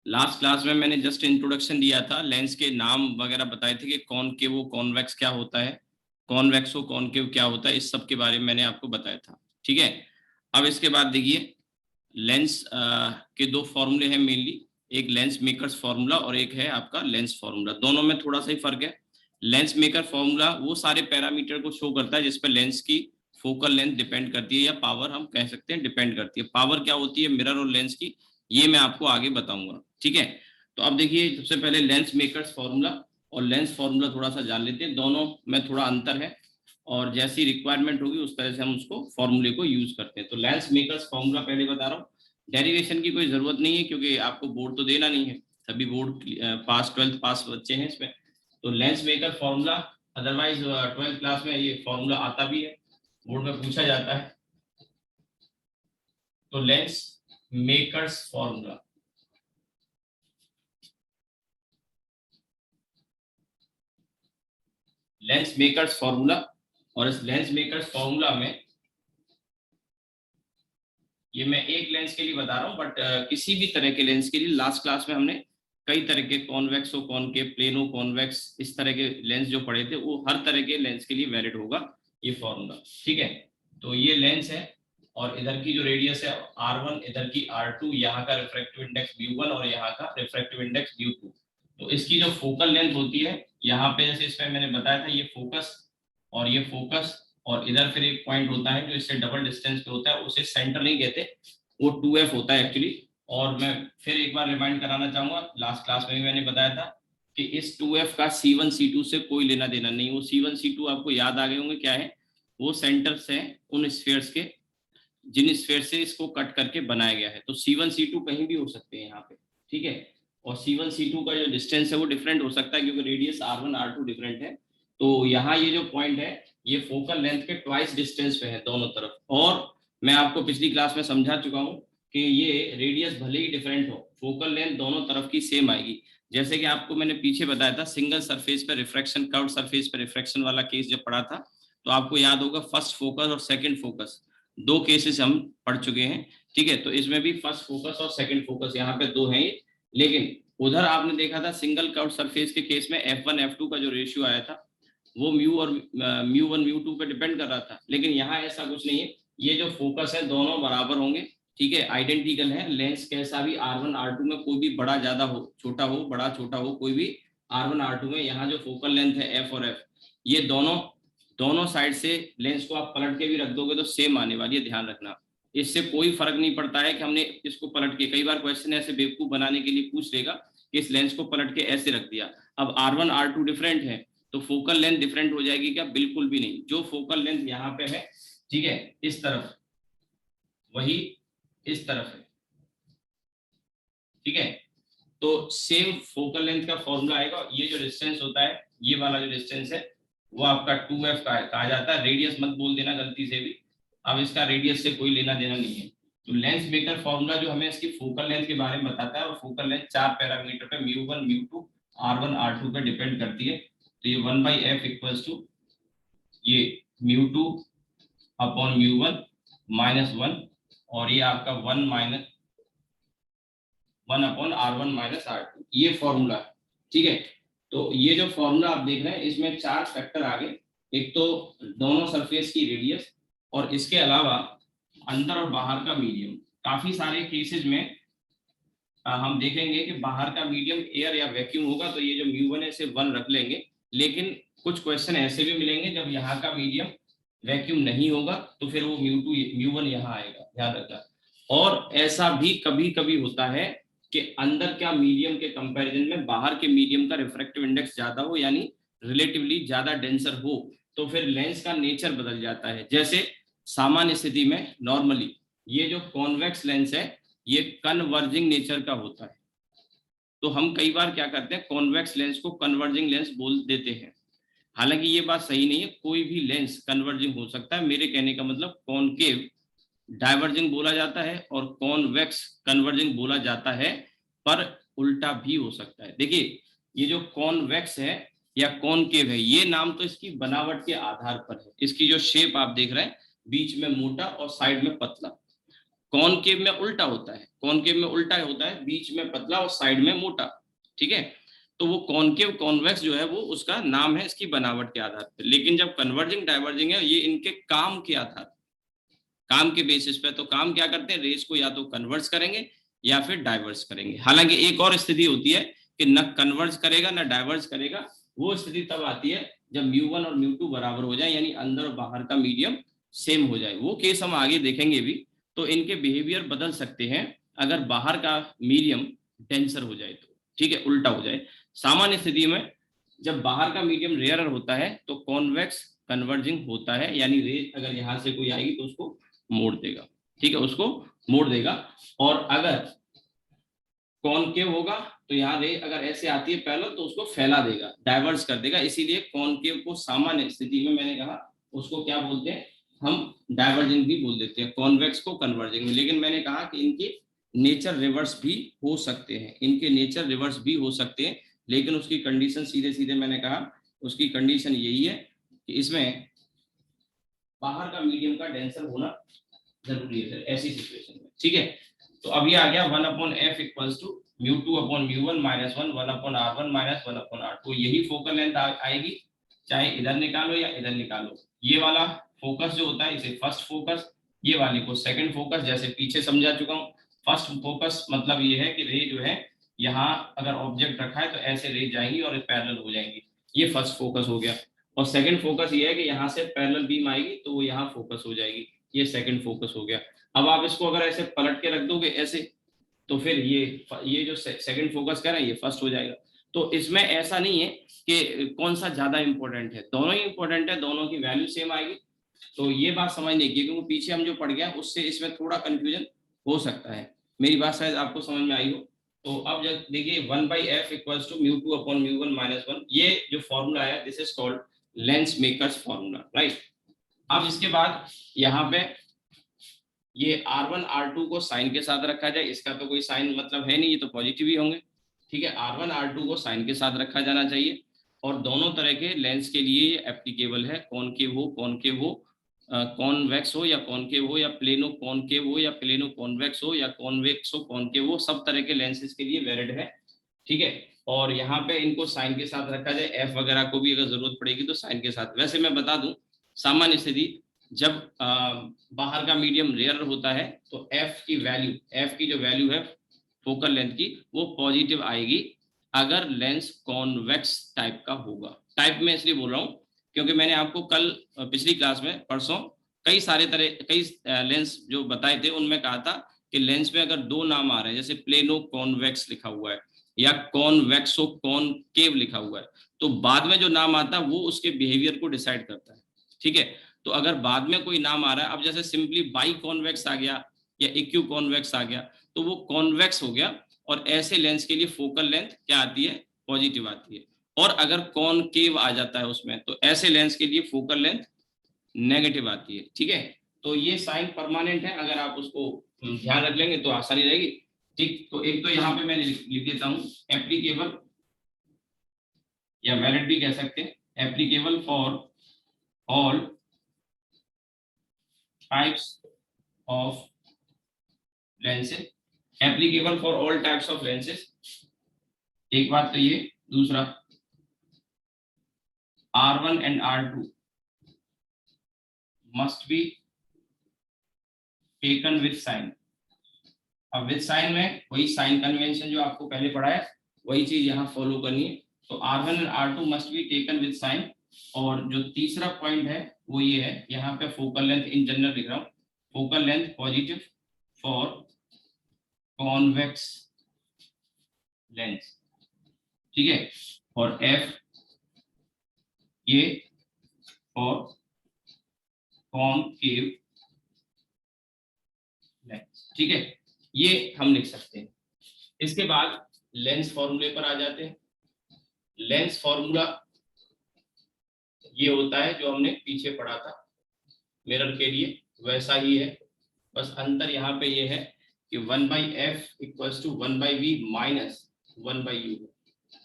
Last class में मैंने just introduction दिया था, लेंस के नाम वगैरह बताए थे कि कॉनकेव कॉन्वेक्स क्या होता है, कॉन्वेक्सो कॉनकेव क्या होता है, इस सब के बारे में मैंने आपको बताया था। ठीक है, अब इसके बाद देखिए लेंस के दो फॉर्मूले हैं मेनली, एक लेंस मेकर्स फॉर्मूला और एक है आपका लेंस फॉर्मूला। दोनों में थोड़ा सा ही फर्क है। लेंस मेकर फॉर्मूला वो सारे पैरामीटर को शो करता है जिस पर लेंस की फोकल लेंथ डिपेंड करती है, या पावर हम कह सकते हैं डिपेंड करती है। पावर क्या होती है मिरर और लेंस की, ये मैं आपको आगे बताऊंगा। ठीक है, तो अब देखिए सबसे पहले लेंस मेकर्स फॉर्मूला और लेंस फॉर्मूला थोड़ा सा जान लेते हैं। दोनों में थोड़ा अंतर है और जैसी रिक्वायरमेंट होगी उस तरह से हम उसको फॉर्मूले को यूज करते हैं। तो लेंस मेकर्स फॉर्मूला पहले बता रहा हूँ, डेरिवेशन की कोई जरूरत नहीं है क्योंकि आपको बोर्ड तो देना नहीं है, सभी बोर्ड पास 12th पास बच्चे हैं इसमें। तो lens maker formula, otherwise 12th class में ये फॉर्मूला आता भी है, बोर्ड में पूछा जाता है। तो lens makers formula, lens makers formula, और इस लेंस मेकर्स फॉर्मूला में ये मैं एक लेंस के लिए बता रहा हूँ, बट किसी भी तरह के लेंस के लिए लास्ट क्लास में हमने कई तरह के कॉन्वेक्स हो कॉनकेव, प्लेनो कॉन्वेक्स, इस तरह के लेंस जो पढ़े थे वो हर तरह के लेंस के लिए वैलिड होगा ये फॉर्मूला। ठीक है, तो ये लेंस है और इधर की जो रेडियस है R1, इधर की R2, यहाँ का रिफ्रैक्टिव इंडेक्स म्यू1 और यहाँ का रिफ्रैक्टिव इंडेक्स म्यू2। तो इसकी जो फोकल लेंथ होती है यहाँ पे, जैसे इसमें मैंने बताया था ये फोकस और ये फोकस, और इधर फिर एक पॉइंट होता है जो इससे डबल डिस्टेंस पे होता है, उसे सेंटर नहीं कहते, वो 2F होता है एक्चुअली। और मैं फिर एक बार रिमाइंड कराना चाहूंगा, लास्ट क्लास में भी मैंने बताया था कि इस 2F का C1 C2 से कोई लेना देना नहीं। वो C1 C2 आपको याद आ गए होंगे क्या है, वो सेंटर्स हैं उन स्फीयर्स के जिन स्फीयर से इसको कट करके बनाया गया है। तो C1 C2 कहीं भी हो सकते हैं यहाँ पे। ठीक है, और C1 C2 का जो डिस्टेंस है वो डिफरेंट हो सकता है क्योंकि रेडियस R1 R2 डिफरेंट है। तो यहाँ ये जो पॉइंट है ये फोकल लेंथ के ट्वाइस डिस्टेंस पे है दोनों तरफ। और मैं आपको पिछली क्लास में समझा चुका हूँ कि ये रेडियस भले ही डिफरेंट हो, फोकल लेंथ दोनों तरफ की सेम आएगी। जैसे कि आपको मैंने पीछे बताया था सिंगल सरफेस पर रिफ्रैक्शन, कर्व सरफेस पर रिफ्रैक्शन वाला केस जब पढ़ा था, तो आपको याद होगा फर्स्ट फोकस और सेकंड फोकस, दो केसेस हम पढ़ चुके हैं। ठीक है, तो इसमें भी फर्स्ट फोकस और सेकंड फोकस यहाँ पे दो हैं, लेकिन उधर आपने देखा था सिंगल कर्व सरफेस के केस में F1 F2 का जो रेशियो आया था वो म्यू और म्यू1 म्यू2 पे डिपेंड कर रहा था, लेकिन यहाँ ऐसा कुछ नहीं है। ये जो फोकस है दोनों बराबर होंगे। ठीक है, आइडेंटिकल है। लेंस कैसा भी R1 R2 में कोई भी बड़ा ज्यादा हो, छोटा हो, बड़ा छोटा हो, कोई भी R1 R2 में यहाँ जो फोकल लेंथ है F और F, ये दोनों दोनों साइड से लेंस को आप पलट के भी रख दोगे तो सेम आने वाली है, ध्यान रखना। इससे कोई फर्क नहीं पड़ता है कि हमने इसको पलट के, कई बार क्वेश्चन ऐसे बेवकूफ बनाने के लिए पूछ लेगा कि इस लेंस को पलट के ऐसे रख दिया। अब R1 R2 डिफरेंट है तो फोकल लेंथ डिफरेंट हो जाएगी क्या? बिल्कुल भी नहीं। जो फोकल लेंथ यहाँ पे है, ठीक है, इस तरफ, वही इस तरफ है। ठीक है, तो सेम फोकल लेंथ का फॉर्मूला आएगा। ये जो डिस्टेंस होता है, ये वाला जो डिस्टेंस है वो आपका 2F का कहा जाता है। रेडियस मत बोल देना गलती से भी, अब इसका रेडियस से कोई लेना देना नहीं है। तो लेंस मेकर फॉर्मूला जो हमें इसकी फोकल लेंथ के बारे में बताता है, और फोकल लेंथ चार पैरामीटर पे म्यू1 म्यू2 R1 R2 पे डिपेंड करती है। तो ये 1/f इक्वल्स टू ये म्यू2 अपॉन म्यू1 -1, और ये आपका 1 अपॉन R1 R2, ये फॉर्मूला है। ठीक है, तो ये जो फॉर्मूला आप देख रहे हैं इसमें चार फैक्टर आ गए। एक तो दोनों सरफेस की रेडियस, और इसके अलावा अंदर और बाहर का मीडियम। काफी सारे केसेस में हम देखेंगे कि बाहर का मीडियम एयर या वैक्यूम होगा तो ये जो म्यू1 है इसे 1 रख लेंगे, लेकिन कुछ क्वेश्चन ऐसे भी मिलेंगे जब यहाँ का मीडियम वैक्यूम नहीं होगा तो फिर वो म्यू2 म्यू1 यहाँ आएगा, ध्यान रखना। और ऐसा भी कभी कभी होता है कि अंदर का मीडियम के कंपैरिजन में बाहर के मीडियम का रिफ्रैक्टिव इंडेक्स ज्यादा हो, यानी रिलेटिवली ज्यादा डेंसर हो, तो फिर लेंस का नेचर बदल जाता है। जैसे सामान्य स्थिति में नॉर्मली ये जो कॉन्वेक्स लेंस है ये कन्वर्जिंग नेचर का होता है, तो हम कई बार क्या करते हैं कॉन्वेक्स लेंस को कन्वर्जिंग लेंस बोल देते हैं। हालांकि ये बात सही नहीं है, कोई भी लेंस कन्वर्जिंग हो सकता है। मेरे कहने का मतलब कॉनकेव डाइवर्जिंग बोला जाता है और कॉन्वेक्स कन्वर्जिंग बोला जाता है, पर उल्टा भी हो सकता है। देखिए ये जो कॉन्वेक्स है या कॉनकेव है, ये नाम तो इसकी बनावट के आधार पर है। इसकी जो शेप आप देख रहे हैं, बीच में मोटा और साइड में पतला, कॉनकेव में उल्टा होता है, कॉनकेव में उल्टा होता है, बीच में पतला और साइड में मोटा, ठीक है। तो वो कॉनकेव कॉन्वेक्स जो है वो उसका नाम है इसकी बनावट के आधार पर, लेकिन जब कन्वर्जिंग डाइवर्जिंग है ये इनके काम के आधार, काम के बेसिस पे। तो काम क्या करते हैं, रेस को या तो कन्वर्स करेंगे या फिर डाइवर्स करेंगे। हालांकि एक और स्थिति होती है कि न कन्वर्स करेगा न डाइवर्स करेगा, वो स्थिति तब आती है जब μ1 और μ2 बराबर हो जाए, यानी अंदर और बाहर का मीडियम सेम हो जाए। वो केस हम आगे देखेंगे भी। तो इनके बिहेवियर बदल सकते हैं अगर बाहर का मीडियम डेंसर हो जाए तो, ठीक है, उल्टा हो जाए। सामान्य स्थिति में जब बाहर का मीडियम रेयर होता है तो कॉन्वेक्स कन्वर्जिंग होता है, यानी रे अगर यहां से कोई आएगी तो उसको मोड़ देगा, ठीक है, उसको मोड़ देगा। और अगर कॉनकेव होगा तो यहाँ रे अगर ऐसे आती है पैरेलल तो उसको फैला देगा, डाइवर्स कर देगा। इसीलिए कॉनकेव को सामान्य स्थिति में मैंने कहा उसको क्या बोलते हैं, हम डाइवर्जिंग भी बोल देते हैं, कॉन्वेक्स को कन्वर्जिंग में। लेकिन मैंने कहा कि इनके नेचर रिवर्स भी हो सकते हैं, इनके नेचर रिवर्स भी हो सकते हैं, लेकिन उसकी कंडीशन सीधे सीधे मैंने कहा उसकी कंडीशन यही है कि इसमें बाहर का मीडियम का डेंसर होना जरूरी है फिर ऐसी सिचुएशन में, ठीक है। तो अब ये आ गया 1/f equals to μ2/μ1 minus 1 1/r1 minus 1/r2। तो यही फोकल लेंथ आएगी, चाहे इधर निकालो या इधर निकालो। ये वाला फोकस जो होता है इसे फर्स्ट फोकस, ये वाले को सेकंड फोकस, जैसे पीछे समझा चुका हूँ। फर्स्ट फोकस मतलब ये है कि रे जो है यहाँ अगर ऑब्जेक्ट रखा है तो ऐसे रे जाएंगी और पैरेलल हो जाएंगी, ये फर्स्ट फोकस हो गया। और सेकंड फोकस ये है कि यहाँ से पैरेलल बीम आएगी तो वो यहाँ फोकस हो जाएगी, ये सेकंड फोकस हो गया। अब आप इसको अगर ऐसे पलट के रख दोगे ऐसे, तो फिर ये जो सेकंड फोकस कर रहे हैं ये फर्स्ट हो जाएगा। तो इसमें ऐसा नहीं है कि कौन सा ज्यादा इंपॉर्टेंट है, दोनों ही इंपॉर्टेंट है, दोनों की वैल्यू सेम आएगी। तो ये बात समझने की, क्योंकि पीछे हम जो पढ़ गया उससे इसमें थोड़ा कंफ्यूजन हो सकता है। मेरी बात शायद आपको समझ में आई हो। तो अब जब देखिए 1/f इक्वल्स टू μ2/μ1 माइनस 1, ये जो फॉर्मूला है this is called lens makers formula, right. अब इसके बाद यहाँ पे ये R1 R2 को साइन के साथ रखा जाए, इसका तो कोई साइन मतलब है नहीं, ये तो पॉजिटिव ही होंगे, ठीक है। R1 R2 को साइन के साथ रखा जाना चाहिए। और दोनों तरह के लेंस के लिए ये एप्लीकेबल है, कॉनकेव हो कॉन्वेक्स हो या कॉनकेव हो, या प्लेनो कॉनकेव हो या प्लेनो कॉन्वेक्स हो या कॉन्वेक्स हो कॉनकेव हो, सब तरह के लेंसेज के लिए वैलिड है, ठीक है। और यहाँ पे इनको साइन के साथ रखा जाए, एफ वगैरह को भी अगर जरूरत पड़ेगी तो साइन के साथ। वैसे मैं बता दूं सामान्य स्थिति जब बाहर का मीडियम रेयर होता है तो एफ की जो वैल्यू है फोकल लेंथ की वो पॉजिटिव आएगी अगर लेंस कॉन्वेक्स टाइप का होगा। टाइप में इसलिए बोल रहा हूँ क्योंकि मैंने आपको कल पिछली क्लास में परसों कई लेंस जो बताए थे उनमें कहा था कि लेंस में अगर दो नाम आ रहे हैं, जैसे प्लेनो कॉन्वेक्स लिखा हुआ है या कॉन्वेक्सो कॉनकेव लिखा हुआ है, तो बाद में जो नाम आता है वो उसके बिहेवियर को डिसाइड करता है, ठीक है। तो अगर बाद में कोई नाम आ रहा है, अब जैसे सिंपली बाई कॉन्वेक्स आ गया या इक्यू कॉन्वेक्स आ गया तो वो कॉन्वेक्स हो गया, और ऐसे लेंस के लिए फोकल लेंथ क्या आती है, पॉजिटिव आती है। और अगर कॉनकेव आ जाता है उसमें तो ऐसे लेंस के लिए फोकल लेंथ नेगेटिव आती है, ठीक है। तो ये साइन परमानेंट है, अगर आप उसको ध्यान रख लेंगे तो आसानी रहेगी, ठीक। तो एक तो यहाँ पे मैं लिख देता हूँ एप्लीकेबल, या वैलिड भी कह सकते हैं, applicable for all types of lenses, applicable for all types of lenses। एक बात तो ये, दूसरा R1 and R2 must be taken with sign। अब विद साइन में वही साइन कन्वेंशन जो आपको पहले पढ़ा है वही चीज यहाँ फॉलो करनी है। तो R1 and R2 must be taken with sign। और जो तीसरा पॉइंट है वो ये है, यहाँ पे फोकल लेंथ इन जनरल लिख रहा हूँ, focal length positive for convex lens, ठीक है। और F ये फॉर कॉनकेव लेंस, ठीक है। ये हम लिख सकते हैं। इसके बाद लेंस फॉर्मूले पर आ जाते हैं। लेंस फॉर्मूला ये होता है जो हमने पीछे पढ़ा था मिरर के लिए, वैसा ही है, बस अंतर यहाँ पे ये है कि 1/f equals to 1/v minus 1/u,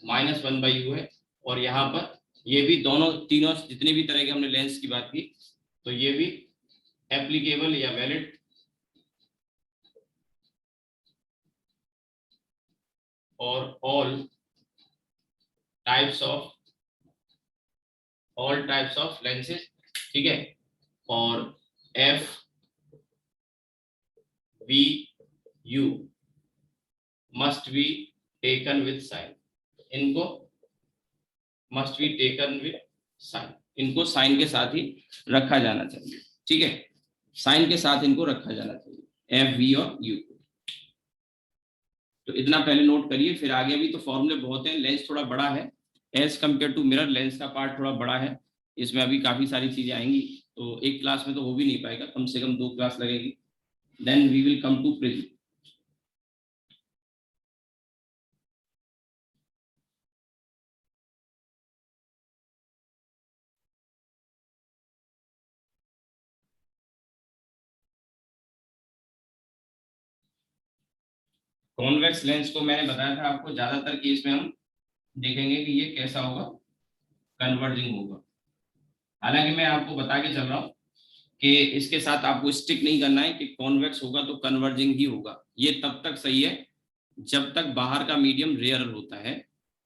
minus 1/u है। और यहाँ पर ये भी दोनों तीनों जितने भी तरह के हमने लेंस की बात की तो ये भी एप्लीकेबल या वैलिड और ऑल टाइप्स ऑफ लेंसेज, ठीक है, और f v u must be taken with sign, इनको must be taken with sign, इनको साइन के साथ ही रखा जाना चाहिए, ठीक है, साइन के साथ इनको रखा जाना चाहिए, एफ वी और यू को। तो इतना पहले नोट करिए, फिर आगे भी तो फॉर्मूले बहुत हैं, लेंस थोड़ा बड़ा है as compared to mirror, lens का पार्ट थोड़ा बड़ा है, इसमें अभी काफी सारी चीजें आएंगी, तो एक क्लास में तो हो भी नहीं पाएगा, कम से कम 2 क्लास लगेगी, then we will come to prism. Convex lens को मैंने बताया था आपको, ज्यादातर केस में हम देखेंगे कि ये कैसा होगा, कन्वर्जिंग होगा। हालांकि मैं आपको बता के चल रहा हूँ कि इसके साथ आपको स्टिक नहीं करना है कि कॉन्वेक्स होगा तो कन्वर्जिंग ही होगा, ये तब तक सही है जब तक बाहर का मीडियम रेयर होता है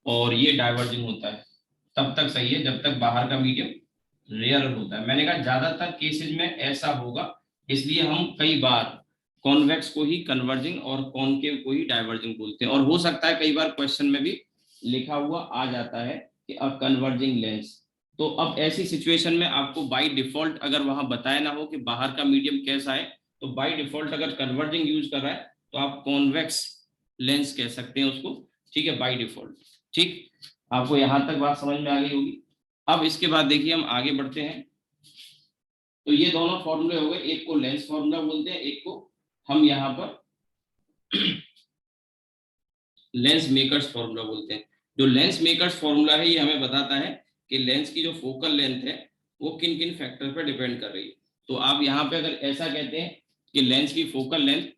और ये डाइवर्जिंग होता है, तब तक सही है जब तक बाहर का मीडियम रेयर होता है। मैंने कहा ज्यादातर केसेज में ऐसा होगा, इसलिए हम कई बार कॉन्वेक्स को ही कन्वर्जिंग और कॉनकेव को ही डाइवर्जिंग बोलते हैं, और हो सकता है कई बार क्वेश्चन में भी लिखा हुआ आ जाता है कि अ कन्वर्जिंग लेंस। तो अब ऐसी सिचुएशन में आपको बाय डिफॉल्ट अगर वहां बताया ना हो कि बाहर का मीडियम कैसा है, तो बाय डिफॉल्ट अगर कन्वर्जिंग यूज कर रहा है तो आप कॉन्वेक्स लेंस कह सकते हैं उसको, ठीक है, बाय डिफॉल्ट। ठीक, आपको यहां तक बात समझ में आ गई होगी। अब इसके बाद देखिए हम आगे बढ़ते हैं, तो ये दोनों फॉर्मूले हो गए, एक को लेंस फॉर्मूला बोलते हैं, एक को हम यहाँ पर लेंस मेकर्स फॉर्मूला बोलते हैं। जो लेंस मेकर्स फॉर्मूला है ये हमें बताता है कि लेंस की जो फोकल लेंथ है वो किन किन फैक्टर पर डिपेंड कर रही है। तो आप यहाँ पे अगर ऐसा कहते हैं कि लेंस की फोकल लेंथ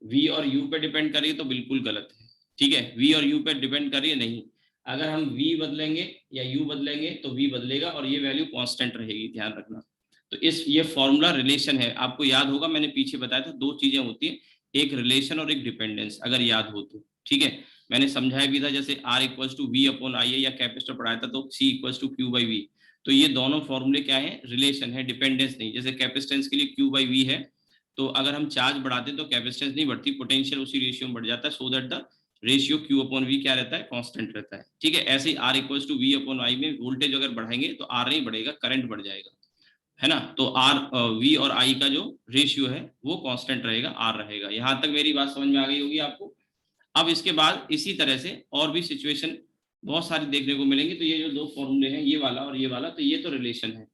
v और u पे डिपेंड कर रही है तो बिल्कुल गलत है, ठीक है, v और u पे डिपेंड कर रही है नहीं, अगर हम v बदलेंगे या u बदलेंगे तो v बदलेगा और ये वैल्यू कांस्टेंट रहेगी, ध्यान रखना। तो इस ये फॉर्मूला रिलेशन है, आपको याद होगा मैंने पीछे बताया था 2 चीजें होती है, एक रिलेशन और एक डिपेंडेंस, अगर याद हो तो, ठीक है। मैंने समझाया भी था, जैसे R equals to V upon I है या कैपेसिटर पढ़ाया था तो C equals to Q by V, तो ये दोनों फॉर्मूले क्या है, रिलेशन है, डिपेंडेंस नहीं। जैसे कैपेसिटेंस के लिए क्यू बाई वी है, तो अगर हम चार्ज बढ़ाते तो कैपेसिटेंस नहीं बढ़ती, पोटेंशियल उसी रेशियो में बढ़ जाता है, so that the ratio Q upon V क्या रहता है, कांस्टेंट रहता है, ठीक है। ऐसे ही R equals to V upon I में वोल्टेज अगर बढ़ाएंगे तो R नहीं बढ़ेगा, करंट बढ़ जाएगा, है ना। तो R V और I का जो रेशियो है वो कांस्टेंट रहेगा, R रहेगा। यहां तक मेरी बात समझ में आ गई होगी आपको। अब इसके बाद इसी तरह से और भी सिचुएशन बहुत सारी देखने को मिलेंगी, तो ये जो 2 फॉर्मूले हैं, ये वाला और ये वाला, तो ये तो रिलेशन है,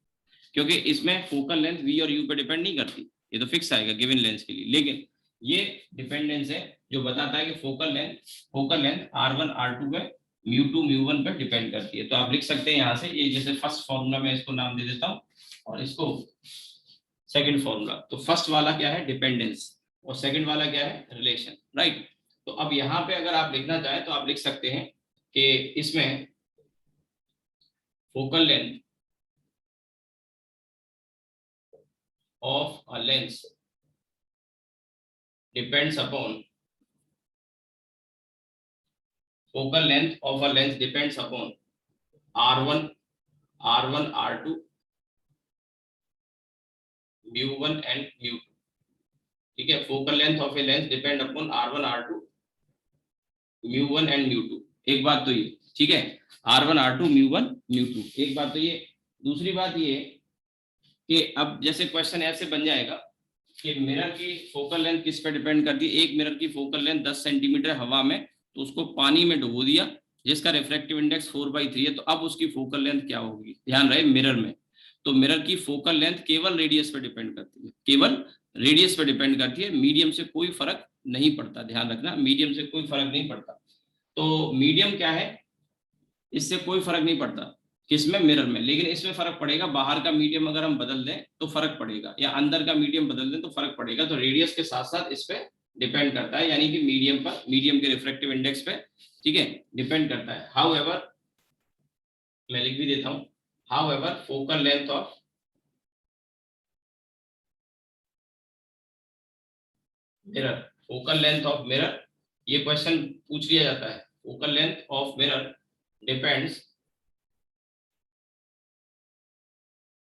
क्योंकि इसमें फोकल लेंथ v और u पे डिपेंड नहीं करती, ये तो फिक्स आएगा गिवन लेंस के लिए, लेकिन ये डिपेंडेंस है जो बताता है कि फोकल लेंथ r1 r2 पे μ2 μ1 पे डिपेंड करती है। तो आप लिख सकते हैं यहाँ से, ये जैसे फर्स्ट फॉर्मूला में इसको नाम दे देता हूँ और इसको सेकंड फॉर्मूला। तो फर्स्ट वाला क्या है, डिपेंडेंस, और सेकंड वाला क्या है, रिलेशन, राइट। तो अब यहाँ पे अगर आप लिखना चाहें तो आप लिख सकते हैं कि इसमें focal length of a lens depends upon focal length of a lens depends upon r1 r2 mu1 and mu2, ठीक है। Focal length of a lens depend upon r1 r2 mu1 and mu2, एक बात तो ये, ठीक है, r1 r2 mu1 mu2, एक बात तो ये। दूसरी बात ये कि अब जैसे क्वेश्चन ऐसे बन जाएगा कि मिरर की फोकल लेंथ किस पे डिपेंड करती है, एक मिरर की फोकल लेंथ 10 सेंटीमीटर हवा में, तो उसको पानी में डुबो दिया जिसका रिफ्रैक्टिव इंडेक्स 4/3 है, तो अब उसकी फोकल लेंथ क्या होगी, ध्यान रहे मिरर में। तो मिरर की फोकल लेंथ केवल रेडियस पे डिपेंड करती है, केवल रेडियस पे डिपेंड करती है, मीडियम से कोई फर्क नहीं पड़ता, ध्यान रखना, मीडियम से कोई फर्क नहीं पड़ता। तो मीडियम क्या है, इससे कोई फर्क नहीं पड़ता, किसमें, मिरर में, लेकिन इसमें फर्क पड़ेगा, बाहर का मीडियम अगर हम बदल दें तो फर्क पड़ेगा, या अंदर का मीडियम बदल दें तो फर्क पड़ेगा। तो रेडियस के साथ साथ इस पे डिपेंड करता है, यानी कि मीडियम पर, मीडियम के रिफ्रैक्टिव इंडेक्स पे, ठीक है, डिपेंड करता है। हाउएवर, मैं लिख भी देता हूं, however focal length of mirror, focal length of mirror, ये क्वेश्चन पूछ लिया जाता है focal length of mirror depends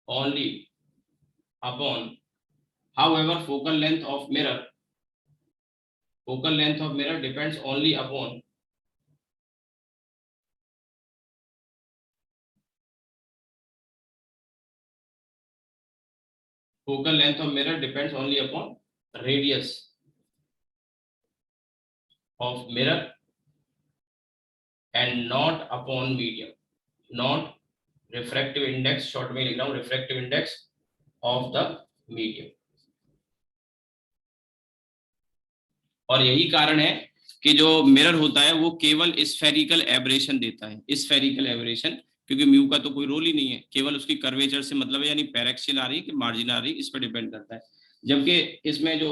only upon, however, focal length of mirror depends only upon radius of mirror and not upon medium, not refractive index, short में लिख रहा हूँ refractive index of the medium। और यही कारण है कि जो मिरर होता है वो केवल स्फेरिकल एब्रेशन देता है, स्फेरिकल एब्रेशन, क्योंकि म्यू का तो कोई रोल ही नहीं है, केवल उसकी कर्वेचर से मतलब है, यानी पैरेक्सियल आ रही है कि मार्जिन आ रही है, इस पर डिपेंड करता है। जबकि इसमें जो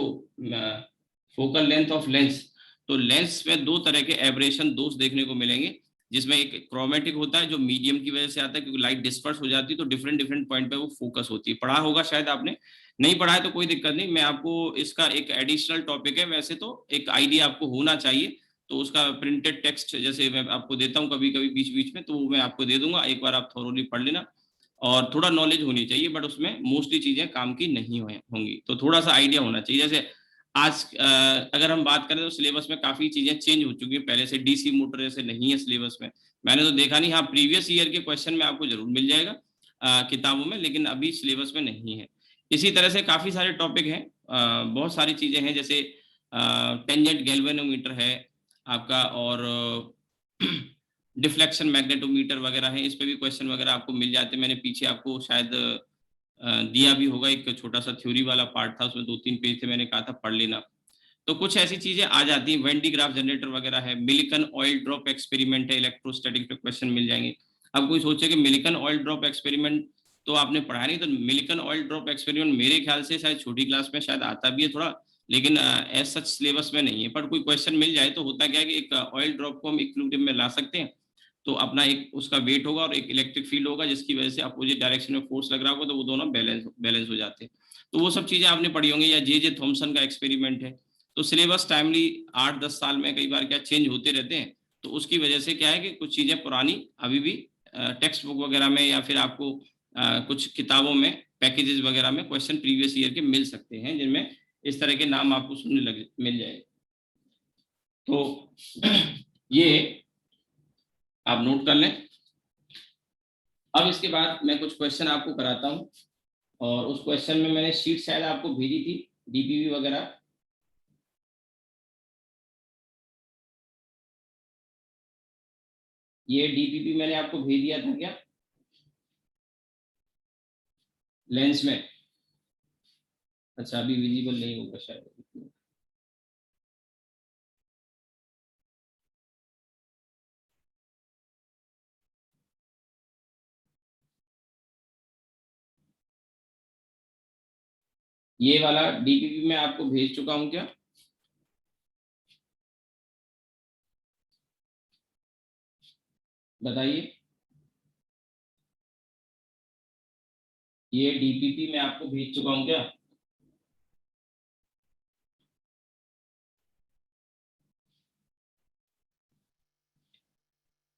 फोकल लेंथ ऑफ लेंस, तो लेंस में दो तरह के एब्रेशन दोष देखने को मिलेंगे, जिसमें एक क्रोमेटिक होता है जो मीडियम की वजह से आता है, क्योंकि लाइट डिस्पर्स हो जाती है तो डिफरेंट पॉइंट पे वो फोकस होती है। पढ़ा होगा शायद आपने, नहीं पढ़ा है तो कोई दिक्कत नहीं, मैं आपको इसका एक एडिशनल टॉपिक है, वैसे तो एक आइडिया आपको होना चाहिए, तो उसका प्रिंटेड टेक्स्ट जैसे मैं आपको देता हूँ कभी कभी बीच बीच में, तो वो मैं आपको दे दूंगा, एक बार आप थोरोली पढ़ लेना, और थोड़ा नॉलेज होनी चाहिए, बट उसमें मोस्टली चीजें काम की नहीं होंगी, तो थोड़ा सा आइडिया होना चाहिए। जैसे आज अगर हम बात करें तो सिलेबस में काफी चीजें चेंज हो चुकी है, पहले से डीसी मोटर जैसे नहीं है सिलेबस में, मैंने तो देखा नहीं, हाँ प्रीवियस ईयर के क्वेश्चन में आपको जरूर मिल जाएगा किताबों में, लेकिन अभी सिलेबस में नहीं है। इसी तरह से काफी सारे टॉपिक हैं, बहुत सारी चीजें हैं, जैसे टेंजेंट गैल्वेनोमीटर है आपका, और डिफ्लेक्शन मैग्नेटोमीटर वगैरह है, इस पे भी क्वेश्चन वगैरह आपको मिल जाते हैं। मैंने पीछे आपको शायद दिया भी होगा, एक छोटा सा थ्योरी वाला पार्ट था, उसमें 2-3 पेज थे, मैंने कहा था पढ़ लेना। तो कुछ ऐसी चीजें आ जाती हैं, वेन डी ग्राफ जनरेटर वगैरह है, मिलिकन ऑयल ड्रॉप एक्सपेरिमेंट है, इलेक्ट्रोस्टैटिक पे क्वेश्चन मिल जाएंगे। अब कोई सोचे कि मिलिकन ऑयल ड्रॉप एक्सपेरिमेंट तो आपने पढ़ा नहीं, तो मिलिकन ऑयल ड्रॉप एक्सपेरिमेंट मेरे ख्याल से शायद छोटी क्लास में शायद आता भी है थोड़ा, लेकिन एज सच सिलेबस में नहीं है, पर कोई क्वेश्चन मिल जाए तो होता क्या है कि एक ऑयल ड्रॉप को हम इक्विलिब्रियम में ला सकते हैं, तो अपना एक उसका वेट होगा और एक इलेक्ट्रिक फील्ड होगा, जिसकी वजह से अपोजिट डायरेक्शन में फोर्स लग रहा होगा, तो वो दोनों बैलेंस हो जाते हैं। तो वो सब चीजें आपने पढ़ी होंगी, या जे थॉमसन का एक्सपेरिमेंट है। तो सिलेबस टाइमली 8-10 साल में कई बार क्या चेंज होते रहते हैं, तो उसकी वजह से क्या है कि कुछ चीजें पुरानी अभी भी टेक्स्ट बुक वगैरह में, या फिर आपको कुछ किताबों में पैकेजेस वगैरह में क्वेश्चन प्रीवियस ईयर के मिल सकते हैं, जिनमें इस तरह के नाम आपको सुनने लगे मिल जाए। तो ये आप नोट कर लें। अब इसके बाद मैं कुछ क्वेश्चन आपको कराता हूं, और उस क्वेश्चन में मैंने शीट शायद आपको भेजी थी, डीपीवी वगैरह, ये डीपीपी मैंने आपको भेज दिया था क्या लेंस में? अच्छा, अभी विजिबल नहीं होगा शायद। ये वाला डीपीपी मैं आपको भेज चुका हूं क्या? बताइए, ये डीपीपी मैं आपको भेज चुका हूं क्या?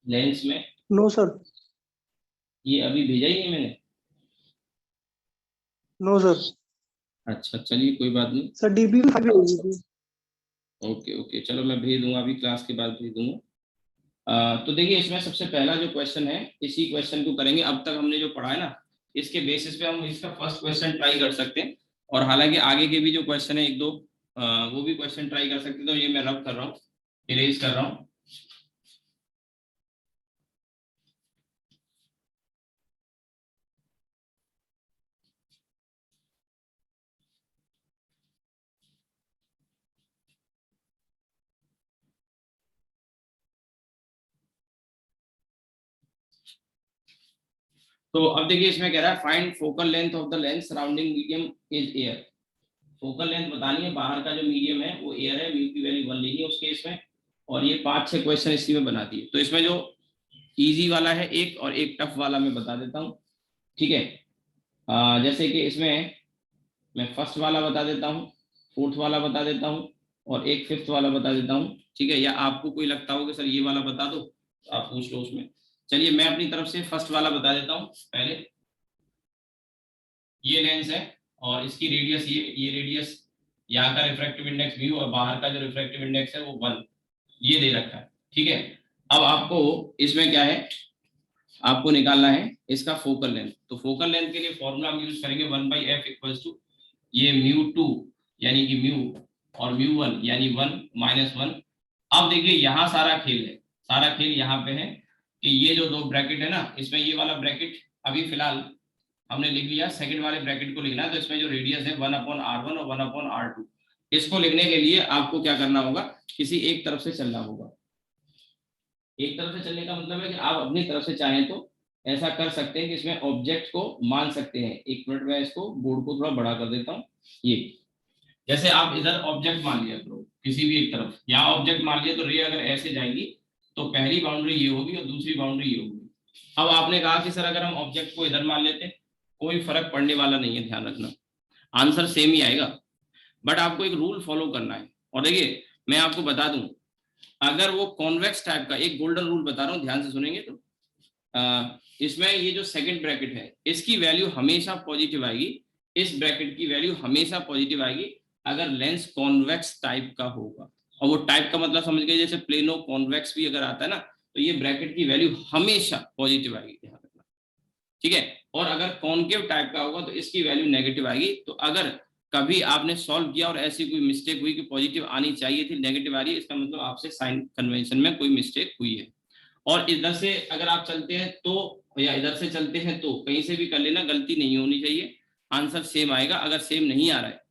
लेंस में? No sir. ये अभी भेजा ही है मैंने? No sir. अच्छा, चलिए कोई बात नहीं। सर डीपी में भेजी थी। ओके ओके, चलो मैं भेज दूंगा, अभी क्लास के बाद भेज दूंगा। तो देखिए, इसमें सबसे पहला जो क्वेश्चन है, इसी क्वेश्चन को करेंगे। अब तक हमने जो पढ़ा है ना, इसके बेसिस पे हम इसका फर्स्ट क्वेश्चन ट्राई कर सकते हैं, और हालांकि आगे के भी जो क्वेश्चन है एक दो वो भी क्वेश्चन ट्राई कर सकते हैं। तो ये मैं रब कर रहा हूँ, इरेज कर रहा हूँ। तो अब देखिए, इसमें कह रहा है find focal length of the lens surrounding medium is air. Focal length बतानी है, बाहर का जो मीडियम है वो एयर है, म्यू की वैल्यू 1 लेनी है उस केस में, और ये 5-6 क्वेश्चन इसी में बना दिए। तो इसमें जो इजी वाला है एक, और एक टफ वाला मैं बता देता हूँ, ठीक है। जैसे कि इसमें मैं फर्स्ट वाला बता देता हूँ, फोर्थ वाला बता देता हूँ, और एक फिफ्थ वाला बता देता हूँ, ठीक है, या आपको कोई लगता हो कि सर ये वाला बता दो तो आप पूछ लो उसमें। चलिए मैं अपनी तरफ से फर्स्ट वाला बता देता हूँ पहले। ये लेंस है और इसकी रेडियस ये रेडियस, यहाँ का रिफ्रैक्टिव इंडेक्स म्यू और बाहर का जो रिफ्रैक्टिव इंडेक्स है वो 1, ये दे रखा है, ठीक है। अब आपको इसमें क्या है, आपको निकालना है इसका फोकल लेंथ। तो फोकल लेंथ के लिए फॉर्मूला हम यूज करेंगे 1/f इक्वल्स टू ये μ2 यानी कि म्यू और μ1 यानी 1 - 1। अब देखिए यहाँ सारा खेल है, सारा खेल यहाँ पे है कि ये जो दो ब्रैकेट है ना, इसमें ये वाला ब्रैकेट अभी फिलहाल हमने लिख लिया, सेकंड वाले ब्रैकेट को लिखना है। तो इसमें जो रेडियस है 1/r1 और 1/r2, इसको लिखने के लिए आपको क्या करना होगा, किसी एक तरफ से चलना होगा। एक तरफ से चलने का मतलब है कि आप अपनी तरफ से चाहें तो ऐसा कर सकते हैं कि इसमें ऑब्जेक्ट को मान सकते हैं। एक मिनट में इसको बोर्ड को थोड़ा बड़ा कर देता हूँ। ये जैसे आप इधर ऑब्जेक्ट मान लिया करो किसी भी एक तरफ, यहाँ ऑब्जेक्ट मान लिया, तो रे अगर ऐसे जाएगी तो पहली बाउंड्री ये होगी और दूसरी बाउंड्री ये होगी। अब आपने कहा कि सर अगर हम ऑब्जेक्ट को इधर मान लेते, कोई फर्क पड़ने वाला नहीं है, ध्यान रखना आंसर सेम ही आएगा, बट आपको एक रूल फॉलो करना है। और देखिए मैं आपको बता दूं, अगर वो कॉन्वेक्स टाइप का, एक गोल्डन रूल बता रहा हूँ, ध्यान से सुनेंगे तो इसमें ये जो सेकंड ब्रैकेट है इसकी वैल्यू हमेशा पॉजिटिव आएगी, इस ब्रैकेट की वैल्यू हमेशा पॉजिटिव आएगी अगर लेंस कॉन्वेक्स टाइप का होगा। और वो टाइप का मतलब समझ गए, जैसे प्लेनो कॉन्वेक्स भी अगर आता है ना, तो ये ब्रैकेट की वैल्यू हमेशा पॉजिटिव आएगी, ध्यान रखना, ठीक है। और अगर कॉन्केव टाइप का होगा तो इसकी वैल्यू नेगेटिव आएगी। तो अगर कभी आपने सॉल्व किया और ऐसी कोई मिस्टेक हुई कि पॉजिटिव आनी चाहिए थी, नेगेटिव आ रही है, इसका मतलब आपसे साइन कन्वेंशन में कोई मिस्टेक हुई है। और इधर से अगर आप चलते हैं तो, या इधर से चलते हैं तो, कहीं से भी कर लेना, गलती नहीं होनी चाहिए, आंसर सेम आएगा। अगर सेम नहीं आ रहा है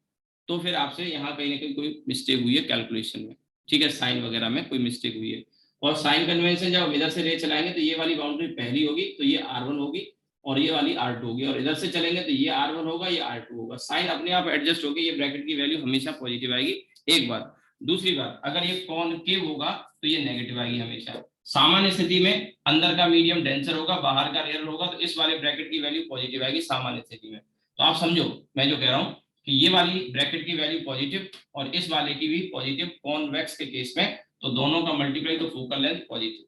तो फिर आपसे यहाँ कहीं ना कहीं कोई मिस्टेक हुई है कैलकुलेशन में, ठीक है, साइन वगैरह में कोई मिस्टेक हुई है। और साइन कन्वेंशन जब इधर से रे चलाएंगे तो ये वाली बाउंड्री पहली होगी, तो ये R1 होगी और ये वाली R2 होगी, और इधर से चलेंगे तो ये R1 होगा, ये R2 होगा। साइन अपने आप एडजस्ट होगी, ये ब्रैकेट की वैल्यू हमेशा पॉजिटिव आएगी, एक बात। दूसरी बात, अगर ये कॉनकेव होगा तो ये नेगेटिव आएगी हमेशा। सामान्य स्थिति में अंदर का मीडियम डेंसर होगा, बाहर का रेयर होगा, तो इस वाले ब्रैकेट की वैल्यू पॉजिटिव आएगी सामान्य स्थिति में। तो आप समझो मैं जो कह रहा हूँ कि ये वाली ब्रैकेट की वैल्यू पॉजिटिव और इस वाले की भी पॉजिटिव कॉन्वेक्स के केस में, तो दोनों का मल्टीप्लाई तो फोकल लेंथ पॉजिटिव।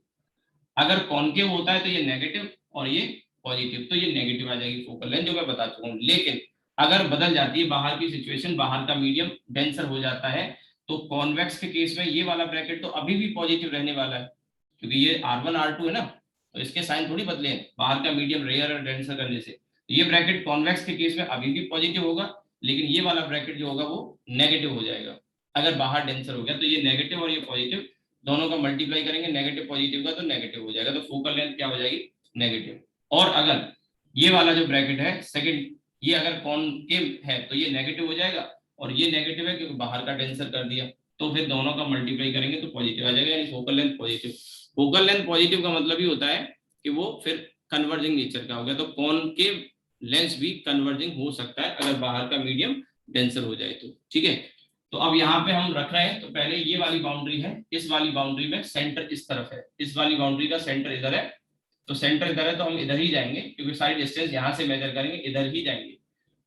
अगर कॉनकेव होता है तो ये नेगेटिव और ये पॉजिटिव, तो ये नेगेटिव आ जाएगी फोकल लेंथ, जो मैं बता चुका हूँ। लेकिन अगर बदल जाती है बाहर की सिचुएशन, बाहर का मीडियम डेंसर हो जाता है, तो कॉन्वेक्स के केस में ये वाला ब्रैकेट तो अभी भी पॉजिटिव रहने वाला है, क्योंकि ये R1 R2 है ना, तो इसके साइन थोड़ी बदले हैं बाहर का मीडियम रेयर और डेंसर करने से। ये ब्रैकेट कॉन्वेक्स के केस में अभी भी पॉजिटिव होगा, लेकिन ये वाला ब्रैकेट जो होगा वो नेगेटिव हो जाएगा अगर बाहर डेंसर हो गया। तो ये नेगेटिव और ये पॉजिटिव दोनों का मल्टीप्लाई करेंगे, नेगेटिव पॉजिटिव का, तो नेगेटिव हो जाएगा, तो फोकल लेंथ क्या हो जाएगी, नेगेटिव। और अगर ये वाला जो ब्रैकेट है सेकंड, ये अगर कॉनकेव है तो ये नेगेटिव हो जाएगा, और ये नेगेटिव है क्योंकि बाहर का डेंसर कर दिया, तो फिर दोनों का मल्टीप्लाई करेंगे तो पॉजिटिव आ जाएगा, यानी focal length positive. Focal length positive का मतलब ही होता है कि वो फिर कन्वर्जिंग नेचर का हो गया। तो कॉनकेव लेंस भी कन्वर्जिंग हो सकता है अगर बाहर का मीडियम डेंसर हो जाए तो, ठीक है। तो अब यहाँ पे हम रख रहे हैं, तो पहले ये वाली बाउंड्री है, इस वाली बाउंड्री में सेंटर इस तरफ है, इस वाली बाउंड्री का सेंटर इधर है, तो सेंटर इधर है तो हम इधर ही जाएंगे, क्योंकि सारी डिस्टेंस यहाँ से मेजर करेंगे, इधर ही जाएंगे।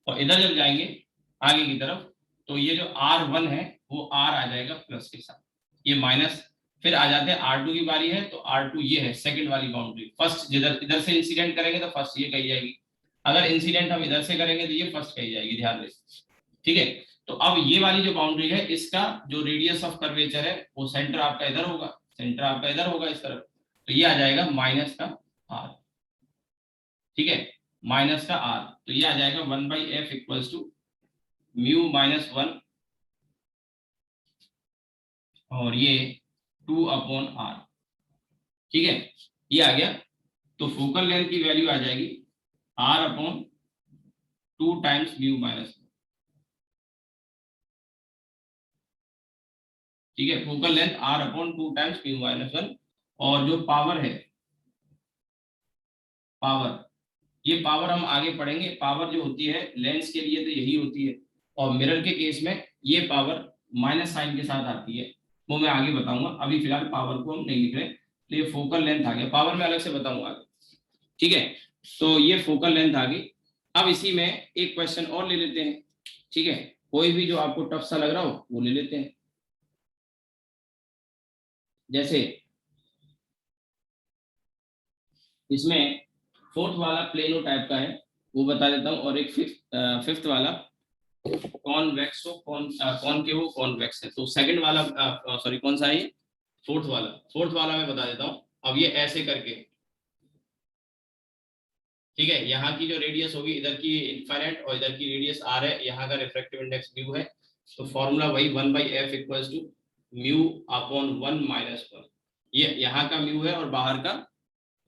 और इधर जब जाएंगे आगे की तरफ, तो ये जो R1 है वो R आ जाएगा प्लस के साथ, ये माइनस। फिर आ जाते हैं R2 की बारी है, तो R2 ये है सेकंड वाली बाउंड्री, फर्स्ट जिधर इधर से इंसिडेंट करेंगे तो फर्स्ट ये कही जाएगी, अगर इंसिडेंट हम इधर से करेंगे तो ये फर्स्ट कही जाएगी, ध्यान रहे, ठीक है। तो अब ये वाली जो बाउंड्री है, इसका जो रेडियस ऑफ कर्वेचर है वो सेंटर आपका इधर होगा, सेंटर आपका इधर होगा इस तरफ, तो ये आ जाएगा माइनस का R, ठीक है, माइनस का R। तो ये आ जाएगा 1/f इक्वल्स टू μ-1 और ये 2/r, ठीक है, ये आ गया। तो फोकल लेंथ की वैल्यू आ जाएगी R/2 टाइम्स μ-1, ठीक है, फोकल लेंथ R/2 टाइम्स μ-1। और जो पावर है, पावर, ये पावर हम आगे पढ़ेंगे, पावर जो होती है लेंस के लिए तो यही होती है, और मिरर के केस में ये पावर माइनस साइन के साथ आती है, वो मैं आगे बताऊंगा, अभी फिलहाल पावर को हम नहीं लिख रहे। तो ये फोकल लेंथ आ गया, पावर में अलग से बताऊंगा आगे, ठीक है। तो ये फोकल लेंथ आ गई। अब इसी में एक क्वेश्चन और ले लेते हैं, ठीक है, कोई भी जो आपको टफ सा लग रहा हो वो ले लेते हैं। जैसे इसमें फोर्थ वाला प्लेनो टाइप का है, वो बता देता हूँ, और एक फिफ्थ वाला कॉन्वेक्सो कॉनकेवो कॉन्वेक्स है। तो सेकंड वाला सॉरी कौन सा है ये, फोर्थ वाला मैं बता देता हूँ। अब ये ऐसे करके, ठीक है, यहाँ की जो रेडियस होगी, इधर की इनफाइनाइट और इधर की रेडियस आर है, यहाँ का रिफ्रैक्टिव इंडेक्स म्यू है। तो फॉर्मूला वही 1/f equals to mu upon 1 minus 1। ये यहाँ का म्यू है और बाहर का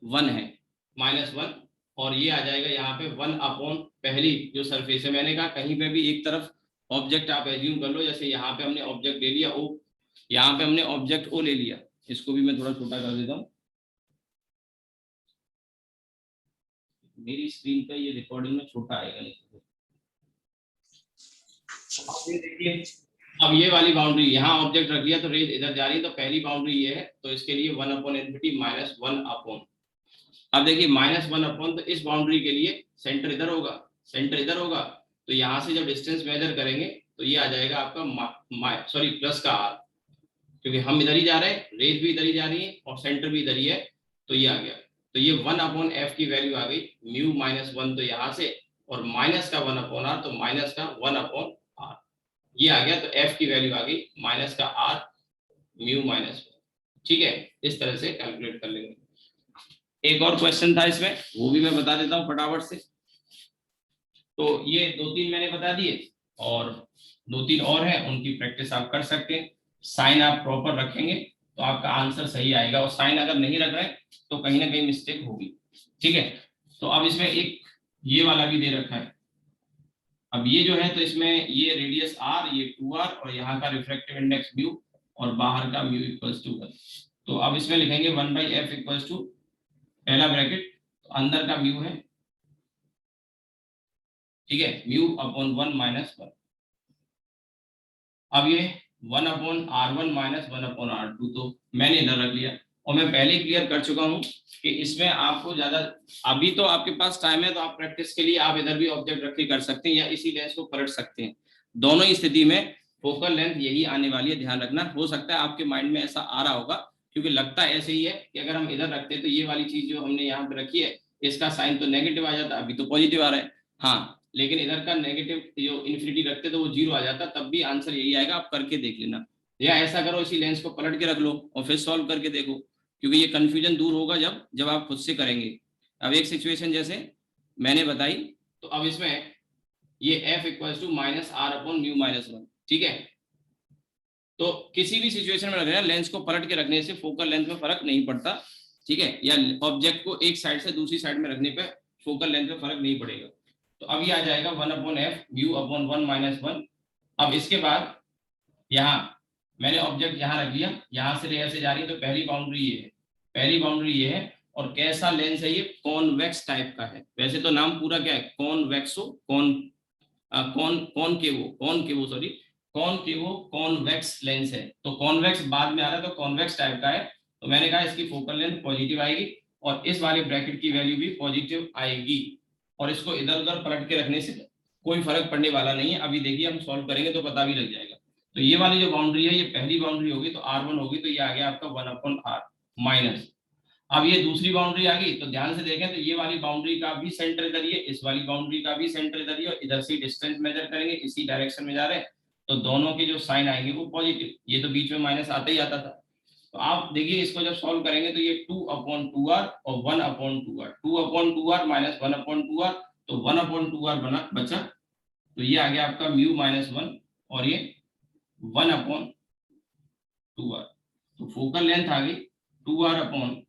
1 है, -1, और ये आ जाएगा यहाँ पे 1 अपॉन पहली जो सरफेस है। मैंने कहा कहीं पे भी एक तरफ ऑब्जेक्ट आप एज्यूम कर लो, जैसे यहाँ पे हमने ऑब्जेक्ट ले लिया ओ, यहाँ पे हमने ऑब्जेक्ट ओ ले लिया। इसको भी मैं थोड़ा छोटा कर देता हूँ, मेरी स्क्रीन पे ये रिकॉर्डिंग में छोटा आएगा नहीं। ये देखिए, अब ये वाली बाउंड्री, यहाँ ऑब्जेक्ट रख लिया तो रेज इधर जा रही है, तो पहली बाउंड्री ये है, तो इसके लिए 1 अपॉन इनफिनिटी माइनस 1 अपॉन। अब देखिए -1 अपॉन, तो इस बाउंड्री के लिए सेंटर इधर होगा, तो यहाँ से जब डिस्टेंस मेजर करेंगे तो ये आ जाएगा आपका सॉरी प्लस का r, क्योंकि हम इधर ही जा रहे हैं, रेज भी इधर ही जा रही है और सेंटर भी इधर ही है, तो ये आ गया। तो ये 1 अपॉन f की वैल्यू आ गई म्यू -1, तो यहाँ से, और माइनस का 1 अपॉन r, तो माइनस का 1 अपॉन r, ये आ गया। तो f की वैल्यू आ गई माइनस का r म्यू -1। ठीक है, इस तरह से कैलकुलेट कर लेंगे। एक और क्वेश्चन था इसमें, वो भी मैं बता देता हूँ फटाफट से। तो ये 2-3 मैंने बता दिए, और 2-3 और हैं, उनकी प्रैक्टिस आप कर सकते हैं। साइन आप प्रॉपर रखेंगे तो आपका आंसर सही आएगा, और साइन अगर नहीं रख रहे तो कहीं ना कहीं मिस्टेक होगी। ठीक है, तो अब इसमें एक ये वाला भी दे रखा है। अब ये जो है, तो इसमें ये रेडियस r, ये 2r, और यहाँ का रिफ्रैक्टिव इंडेक्स म्यू, और बाहर का म्यू इक्वल्स टू 1। तो अब इसमें लिखेंगे 1/f इक्वल्स टू, पहला ब्रैकेट, तो अंदर का म्यू है, ठीक है, म्यू अपॉन 1 माइनस 1। अब ये 1 upon r1 minus 1 upon r2, तो मैंने इधर रख लिया, और मैं पहले क्लियर कर चुका हूँ कि इसमें आपको ज्यादा, अभी तो आपके पास टाइम है, तो आप प्रैक्टिस के लिए आप इधर भी ऑब्जेक्ट रख के कर सकते हैं, या इसी लेंस को पलट सकते हैं। दोनों ही स्थिति में फोकल लेंथ यही आने वाली है, ध्यान रखना। हो सकता है आपके माइंड में ऐसा आ रहा होगा, क्योंकि लगता ऐसे ही है कि अगर हम इधर रखते तो ये वाली चीज जो हमने यहाँ पे रखी है, इसका साइन तो नेगेटिव आ जाता, अभी तो पॉजिटिव आ रहा है। हाँ, लेकिन इधर का नेगेटिव जो इन्फिनिटी रखते तो वो 0 आ जाता, तब भी आंसर यही आएगा। आप करके देख लेना, या ऐसा करो, इसी लेंस को पलट के रख लो और फिर सॉल्व करके देखो, क्योंकि ये कंफ्यूजन दूर होगा जब आप खुद से करेंगे। अब एक सिचुएशन जैसे मैंने बताई, तो अब इसमें ये f equals to minus r upon mu -1, ठीक है। तो किसी भी सिचुएशन में रखना, लेंस को पलट के रखने से फोकल लेंथ में फर्क नहीं पड़ता, ठीक है, या ऑब्जेक्ट को एक साइड से दूसरी साइड में रखने पे फोकल लेंथ में फर्क नहीं पड़ेगा। तो अब ये आ जाएगा 1 upon f mu upon 1 minus 1। अब इसके बाद यहाँ मैंने ऑब्जेक्ट यहाँ रख लिया, यहाँ से रेयर से जा रही है, तो पहली बाउंड्री ये है, और कैसा लेंस है ये, कॉन्वेक्स टाइप का है। वैसे तो नाम पूरा क्या है, कॉन्वेक्सो कॉनकेवो कॉन्वेक्स लेंस है। तो कॉन्वेक्स बाद में आ रहा है, तो कॉन्वेक्स टाइप का है। तो मैंने कहा इसकी फोकल लेंथ पॉजिटिव आएगी, और इस वाले ब्रैकेट की वैल्यू भी पॉजिटिव आएगी, और इसको इधर उधर पलट के रखने से कोई फर्क पड़ने वाला नहीं है। अभी देखिए हम सॉल्व करेंगे तो पता भी लग जाएगा। तो ये वाली जो बाउंड्री है, ये पहली बाउंड्री होगी, तो r1 होगी, तो ये आ गया आपका 1 अपॉन r माइनस। अब ये दूसरी बाउंड्री आ गई, तो ध्यान से देखें, तो ये वाली बाउंड्री का भी सेंटर इधर ही है, इस वाली बाउंड्री का भी सेंटर इधर ही है, और इधर से डिस्टेंस मेजर करेंगे, इसी डायरेक्शन में जा रहे हैं, तो दोनों के जो साइन आएंगे वो पॉजिटिव। ये तो बीच में माइनस आता ही आता था। तो आप देखिए, इसको जब सॉल्व करेंगे तो ये 2 अपॉन 2r और 1 upon 2r, 2 upon 2r minus 1 upon 2r, तो 1 अपॉन 2r बना बचा। तो ये आ गया आपका म्यू -1, और ये 1 अपॉन 2r। तो फोकल लेंथ आ गई 2r upon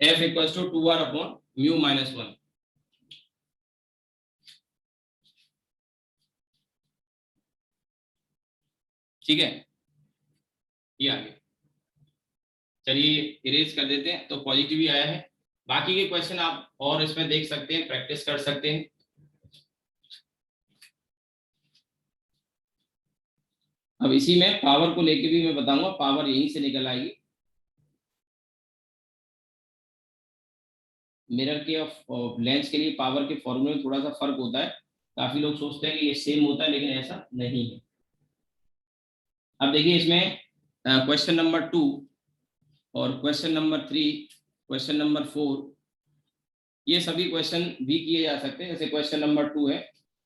f equals to 2r upon mu -1। ठीक है, ये आ गया। चलिए इरेज कर देते हैं, तो पॉजिटिव ही आया है। बाकी के क्वेश्चन आप और इसमें देख सकते हैं, प्रैक्टिस कर सकते हैं। अब इसी में पावर को लेके भी मैं बताऊंगा, पावर यहीं से निकल आएगी। मिरर के लेंस के लिए पावर के फॉर्मूले में थोड़ा सा फर्क होता है। काफी लोग सोचते हैं कि ये सेम होता है, लेकिन ऐसा नहीं है। अब देखिए इसमें क्वेश्चन नंबर 2 और क्वेश्चन नंबर 3, क्वेश्चन नंबर 4, ये सभी क्वेश्चन भी किए जा सकते हैं। जैसे क्वेश्चन नंबर 2 है,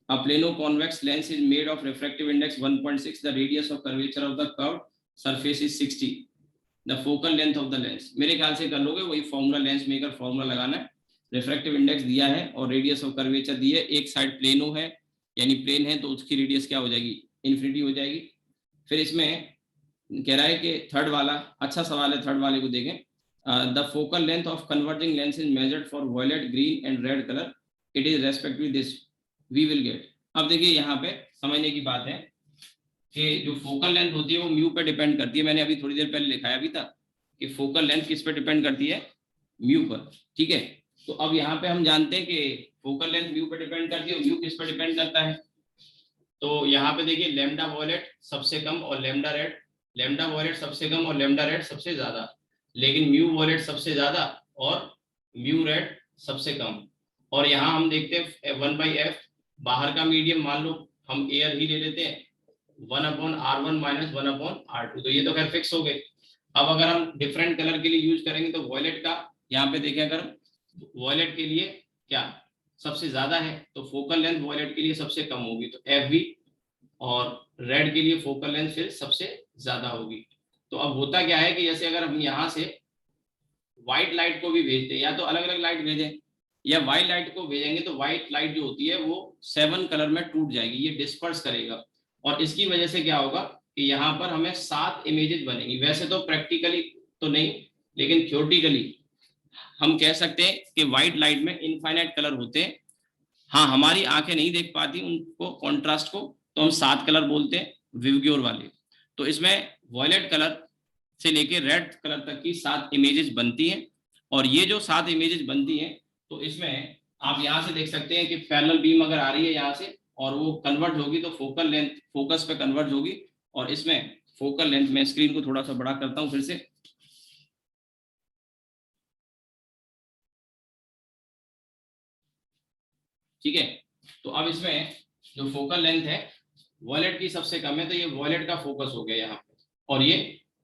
a plano convex lens is made of refractive index 1.6, the radius of curvature of the curved surface is 60, the focal length of the lens. मेरे ख्याल से कर लोगे, वही फॉर्मूला लेंस मेकर फॉर्मूला लगाना है। रिफ्रैक्टिव इंडेक्स दिया है और रेडियस ऑफ कर्वेचर दी है। एक साइड प्लेनो है यानी प्लेन है, तो उसकी रेडियस क्या हो जाएगी, इन्फिनिटी हो जाएगी। फिर इसमें कह रहा है कि थर्ड वाला अच्छा सवाल है, थर्ड वाले को देखें। The focal length of converging lens is measured for violet, green and red colour, it is respectively this, we will get. अब देखिए यहाँ पे समझने की बात है कि जो फोकल लेंथ होती है वो म्यू पे डिपेंड करती है। मैंने अभी थोड़ी देर पहले लिखाया भी था कि फोकल लेंथ किस पे डिपेंड करती है, म्यू पर। ठीक है, तो अब यहाँ पे हम जानते हैं कि फोकल लेंथ म्यू पे डिपेंड करती है, म्यू किस पे डिपेंड करता है। तो यहाँ पे देखिए लैम्डा वॉयलेट सबसे कम और लैम्डा रेड, लैम्डा वॉयलेट सबसे कम और लैम्डा रेड सबसे ज्यादा, लेकिन म्यू वॉयलेट सबसे ज्यादा और म्यू रेड सबसे कम। और यहाँ हम देखते हैं 1/f, बाहर का मीडियम मान लो हम एयर ही ले लेते हैं, 1/r1 माइनस 1/r2, तो ये तो खैर फिक्स हो गए। अब अगर हम डिफरेंट कलर के लिए यूज करेंगे तो वॉयलेट का यहाँ पे देखें, अगर वॉयलेट के लिए क्या सबसे ज्यादा है तो फोकल लेंथ वॉयलेट के लिए सबसे कम होगी, तो FV, और रेड के लिए फोकल लेंथ फिर सबसे ज्यादा होगी। तो अब होता क्या है कि जैसे अगर हम यहाँ से व्हाइट लाइट को भी भेजते हैं, या तो अलग अलग लाइट भेजें या व्हाइट लाइट को भेजेंगे, तो व्हाइट लाइट जो होती है वो 7 कलर में टूट जाएगी, ये डिस्पर्स करेगा। और इसकी वजह से क्या होगा कि यहाँ पर हमें 7 इमेजेस बनेंगी। वैसे तो प्रैक्टिकली तो नहीं, लेकिन थ्योरेटिकली हम कह सकते हैं कि व्हाइट लाइट में इनफाइनाइट कलर होते हैं। हाँ, हमारी आंखें नहीं देख पाती उनको, कॉन्ट्रास्ट को, तो हम 7 कलर बोलते हैं विवग्योर वाले। तो इसमें वॉयलेट कलर से लेके रेड कलर तक की 7 इमेजेस बनती हैं। और ये जो 7 इमेजेस बनती हैं, तो इसमें आप यहाँ से देख सकते हैं कि पैरेलल बीम अगर आ रही है यहाँ से और वो कन्वर्ट होगी तो फोकल लेंथ फोकस पे कन्वर्ट होगी। और इसमें फोकल लेंथ, में स्क्रीन को थोड़ा सा बड़ा करता हूँ फिर से, ठीक है। तो अब इसमें जो फोकल लेंथ है वॉयलेट की सबसे कम है, तो ये वॉयलेट का फोकस हो गया यहाँ पे, और ये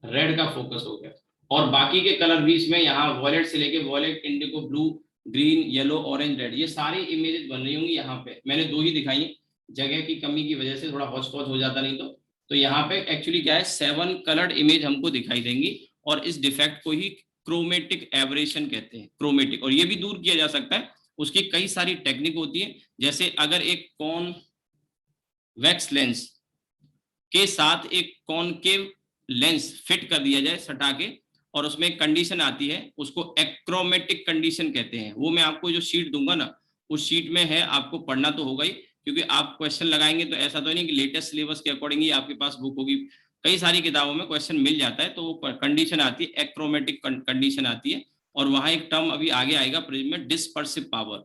रेड का फोकस हो गया। और बाकी के कलर भी इसमें यहाँ वॉयलेट से लेके violet, indigo, blue, green, yellow, orange, red, ये सारी इमेजेस बन रही होंगी। यहाँ पे मैंने 2 ही दिखाई, जगह की कमी की वजह से थोड़ा हौच पौच हो जाता नहीं तो यहाँ पे एक्चुअली क्या है, 7 कलर्ड इमेज हमको दिखाई देंगी। और इस डिफेक्ट को ही क्रोमेटिक एवरेशन कहते हैं, क्रोमेटिक। और ये भी दूर किया जा सकता है, उसकी कई सारी टेक्निक होती है। जैसे अगर एक कॉन्वेक्स लेंस के साथ एक कॉनकेव लेंस फिट कर दिया जाए सटा के, और उसमें एक कंडीशन आती है, उसको एक्रोमेटिक कंडीशन कहते हैं। वो मैं आपको जो शीट दूंगा ना, उस शीट में है, आपको पढ़ना तो होगा ही, क्योंकि आप क्वेश्चन लगाएंगे तो ऐसा तो नहीं कि लेटेस्ट सिलेबस के अकॉर्डिंग ही आपके पास बुक होगी। कई सारी किताबों में क्वेश्चन मिल जाता है, तो वो कंडीशन आती है, एक्रोमेटिक कंडीशन आती है। और वहां एक टर्म अभी आगे आएगा प्रिज्म में, डिस्पर्सिव पावर,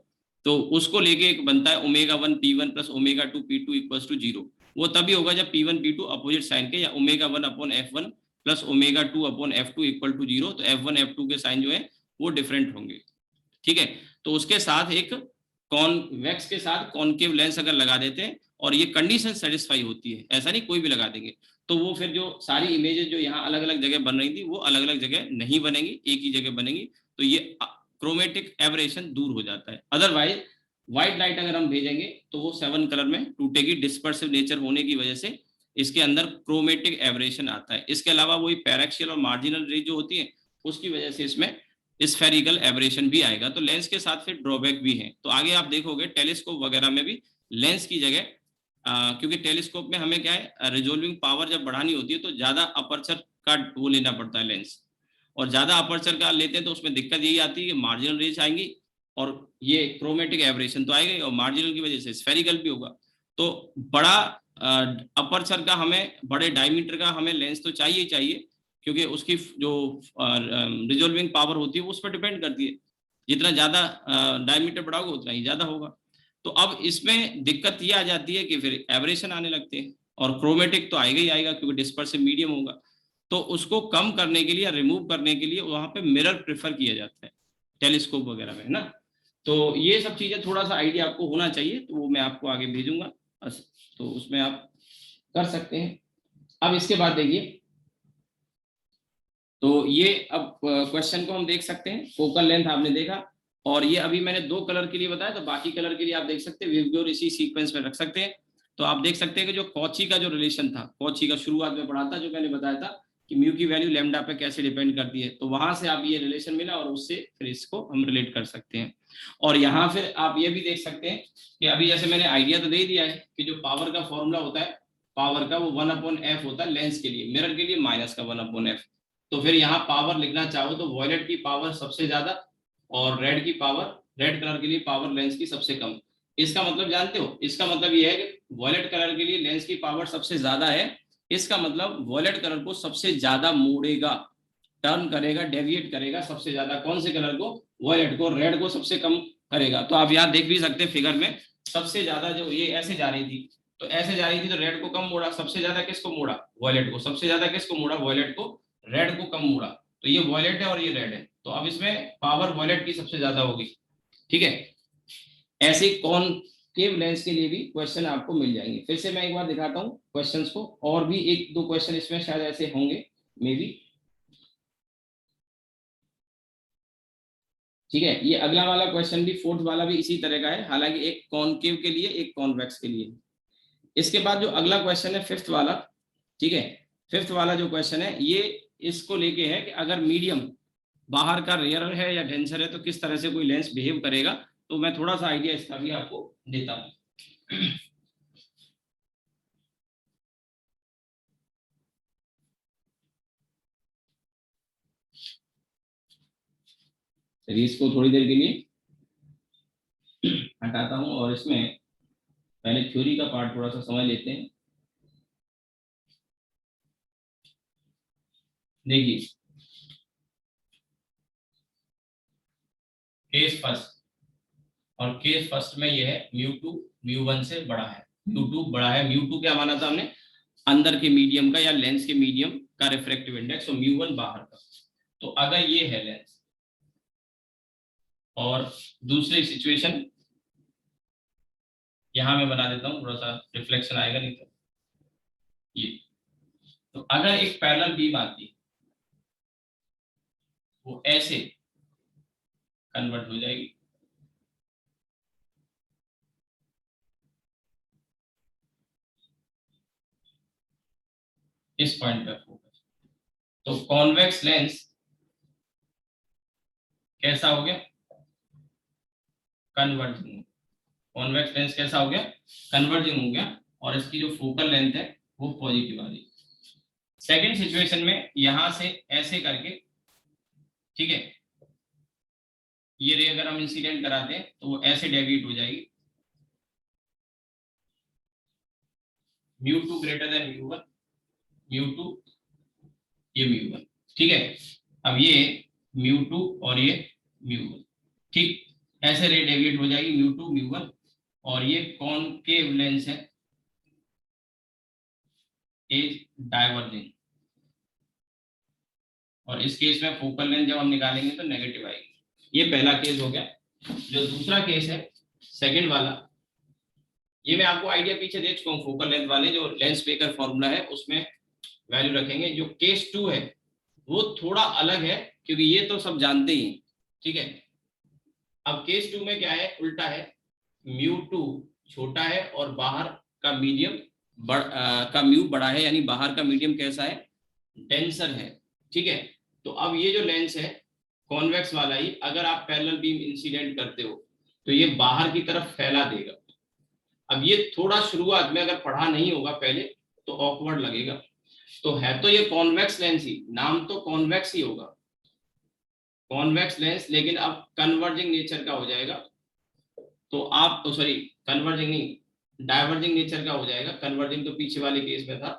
तो उसको लेके एक बनता है ω1 P1 plus ω2 P2 equal to 0। वो तभी होगा जब P1 P2 अपोजिट साइन के, या ω1 upon F1 plus ω2 upon F2 equal to 0, तो F1 F2 के साइन जो है वो डिफरेंट होंगे। ठीक है, तो उसके साथ एक कॉन्वेक्स के साथ कॉनकेव लेंस अगर लगा देते हैं और ये कंडीशन सेटिस्फाई होती है, ऐसा नहीं कोई भी लगा देंगे, तो वो फिर जो सारी इमेजेस जो यहाँ अलग अलग जगह बन रही थी वो अलग अलग जगह नहीं बनेंगी, एक ही जगह बनेंगी। तो ये क्रोमेटिक एवरेशन दूर हो जाता है। अदरवाइज व्हाइट लाइट अगर हम भेजेंगे तो वो 7 कलर में टूटेगी, डिस्पर्सिव नेचर होने की वजह से इसके अंदर क्रोमेटिक एवरेशन आता है। इसके अलावा वही पैरेक्सियल और मार्जिनल रेज जो होती है उसकी वजह से इसमें स्फेरिकल एवरेशन भी आएगा। तो लेंस के साथ फिर ड्रॉबैक भी है। तो आगे आप देखोगे टेलीस्कोप वगैरह में भी लेंस की जगह, क्योंकि टेलीस्कोप में हमें क्या है, रिजोल्विंग पावर जब बढ़ानी होती है तो ज्यादा अपर्चर का वो लेना पड़ता है लेंस, और ज्यादा अपर्चर का लेते हैं तो उसमें दिक्कत यही आती है कि मार्जिनल रेज आएंगी और ये क्रोमेटिक एवरेशन तो आएगा, और मार्जिनल की वजह से स्फेरिकल भी होगा। तो बड़ा अपर्चर का हमें, बड़े डायमीटर का हमें लेंस तो चाहिए ही चाहिए, क्योंकि उसकी जो रिजोल्विंग पावर होती है वो उस पर डिपेंड करती है। जितना ज्यादा डायमीटर बढ़ाओगे उतना ही ज्यादा होगा। तो अब इसमें दिक्कत ये आ जाती है कि फिर एवरेशन आने लगते हैं, और क्रोमेटिक तो आएगा ही आएगा क्योंकि डिस्पर्सिव मीडियम होगा। तो उसको कम करने के लिए या रिमूव करने के लिए वहां पे मिरर प्रेफर किया जाता है टेलीस्कोप वगैरह में, है ना। तो ये सब चीजें थोड़ा सा आइडिया आपको होना चाहिए, तो वो मैं आपको आगे भेजूंगा, तो उसमें आप कर सकते हैं। अब इसके बाद देखिए, तो ये अब क्वेश्चन को हम देख सकते हैं, फोकल लेंथ आपने देखा, और ये अभी मैंने 2 कलर के लिए बताया, तो बाकी कलर के लिए आप देख सकते हैं विबग्योर इसी सीक्वेंस में रख सकते हैं। तो आप देख सकते हैं कि जो कॉची का जो रिलेशन था, कॉची का शुरुआत में पढ़ा था, जो मैंने बताया था कि म्यू की वैल्यू लैम्डा पे कैसे डिपेंड करती है, तो वहां से आप ये रिलेशन मिला और उससे फिर इसको हम रिलेट कर सकते हैं। और यहाँ फिर आप ये भी देख सकते हैं कि अभी जैसे मैंने आइडिया तो दे दिया है कि जो पावर का फॉर्मूला होता है, पावर का वो 1/f होता है लेंस के लिए, मिरर के लिए माइनस का 1/f। तो फिर यहाँ पावर लिखना चाहो तो वॉयलेट की पावर सबसे ज्यादा और रेड की पावर, रेड कलर के लिए पावर लेंस की सबसे कम। इसका मतलब जानते हो, इसका मतलब ये है कि वॉयलेट कलर के लिए लेंस की पावर सबसे ज्यादा है, इसका मतलब वॉयलेट कलर को सबसे ज्यादा मोड़ेगा, टर्न करेगा, डेविएट करेगा सबसे ज्यादा कौन से कलर को, वॉयलेट को, रेड को सबसे कम करेगा। तो आप यहाँ देख भी सकते हैं फिगर में, सबसे ज्यादा जो ये ऐसे जा रही थी, तो ऐसे जा रही थी तो रेड को कम मोड़ा, सबसे ज्यादा किसको मोड़ा, वॉयलेट को, सबसे ज्यादा किसको मोड़ा, वॉयलेट को, रेड को कम मोड़ा। तो ये वॉयलेट है और ये रेड है, तो अब इसमें पावर वॉयलेट की सबसे ज्यादा होगी। ठीक है, ऐसे कॉनकेव लेंस के लिए भी क्वेश्चन आपको मिल जाएंगे। फिर से मैं एक बार दिखाता हूँ क्वेश्चंस को, और भी 1-2 क्वेश्चन इसमें शायद ऐसे होंगे मे बी। ठीक है, ये अगला वाला क्वेश्चन भी, फोर्थ वाला भी इसी तरह का है, हालांकि एक कॉनकेव के लिए एक कॉन्वेक्स के लिए। इसके बाद जो अगला क्वेश्चन है फिफ्थ वाला, ठीक है, फिफ्थ वाला जो क्वेश्चन है ये इसको लेके है कि अगर मीडियम बाहर का रेयर है या डेंसर है तो किस तरह से कोई लेंस बिहेव करेगा। तो मैं थोड़ा सा आइडिया इसका भी आपको देता हूँ। चलिए इसको थोड़ी देर के लिए हटाता हूँ और इसमें पहले थ्योरी का पार्ट थोड़ा सा समझ लेते हैं। देखिए, केस फर्स्ट, और केस फर्स्ट में ये है μ2 μ1 से बड़ा है, μ2 बड़ा है। μ2 क्या माना था हमने, अंदर के मीडियम का या लेंस के मीडियम का रिफ्रैक्टिव इंडेक्स, और μ1 बाहर का। तो अगर ये है लेंस, और दूसरी सिचुएशन यहां मैं बना देता हूं, थोड़ा सा रिफ्लेक्शन आएगा नहीं तो ये, तो अगर एक पैरेलल बीम आती है वो ऐसे कन्वर्ट हो जाएगी, इस पॉइंट पे फोकस। तो कॉन्वेक्स लेंस कैसा हो गया, कन्वर्जिंग। कॉन्वेक्स लेंस कैसा हो गया, कन्वर्जिंग हो गया, और इसकी जो फोकल लेंथ है वो पॉजिटिव आ रही। सेकेंड सिचुएशन में यहां से ऐसे करके, ठीक है, ये रे अगर हम इंसिडेंट कराते हैं तो वो ऐसे डेविएट हो जाएगी, μ2 ग्रेटर देन μ1, μ2 ये μ1, ठीक है। अब ये μ2 और ये μ1, ठीक, ऐसे रे डेविएट हो जाएगी μ2 μ1, और ये कॉनकेव लेंस है, इज डाइवर्जिंग, और इस केस में फोकल लेंथ जब हम निकालेंगे तो नेगेटिव आएगी। ये पहला केस हो गया। जो दूसरा केस है सेकंड वाला, ये मैं आपको आइडिया पीछे दे चुका हूँ, फोकल लेंथ वाले जो लेंस पेकर फॉर्मूला है उसमें वैल्यू रखेंगे। जो केस 2 है वो थोड़ा अलग है, क्योंकि ये तो सब जानते ही, ठीक है। अब केस 2 में क्या है, उल्टा है, μ2 छोटा है और बाहर का मीडियम का म्यू बड़ा है, यानी बाहर का मीडियम कैसा है, डेंसर है, ठीक है। तो अब ये जो लेंस है कॉन्वेक्स वाला ही, अगर आप पैरेलल बीम इंसिडेंट करते हो तो ये बाहर की तरफ फैला देगा। अब ये थोड़ा शुरुआत में अगर पढ़ा नहीं होगा पहले तो ऑकवर्ड लगेगा। तो है तो ये कॉन्वेक्स लेंस ही, नाम तो कॉन्वेक्स ही होगा, कॉन्वेक्स लेंस, लेकिन अब कन्वर्जिंग नेचर का हो जाएगा। तो आप तो सॉरी, कन्वर्जिंग नहीं, डाइवर्जिंग नेचर का हो जाएगा। कन्वर्जिंग तो पीछे वाले केस में था,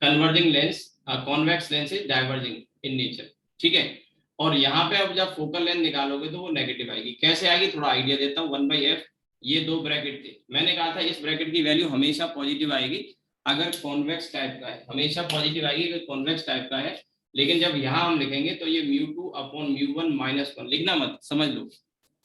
converging lens, convex lens is diverging in nature, ठीक है। और यहाँ पे अब जब फोकल लेंथ निकालोगे तो वो नेगेटिव आएगी। कैसे आएगी, थोड़ा आइडिया देता हूँ। 1/f, ये 2 ब्रैकेट थे, मैंने कहा था इस ब्रैकेट की वैल्यू हमेशा पॉजिटिव आएगी अगर कॉन्वेक्स टाइप का है, हमेशा पॉजिटिव आएगी अगर कॉन्वेक्स टाइप का है। लेकिन जब यहाँ हम लिखेंगे तो ये μ2 अपॉन μ1 -1, लिखना मत, समझ लो,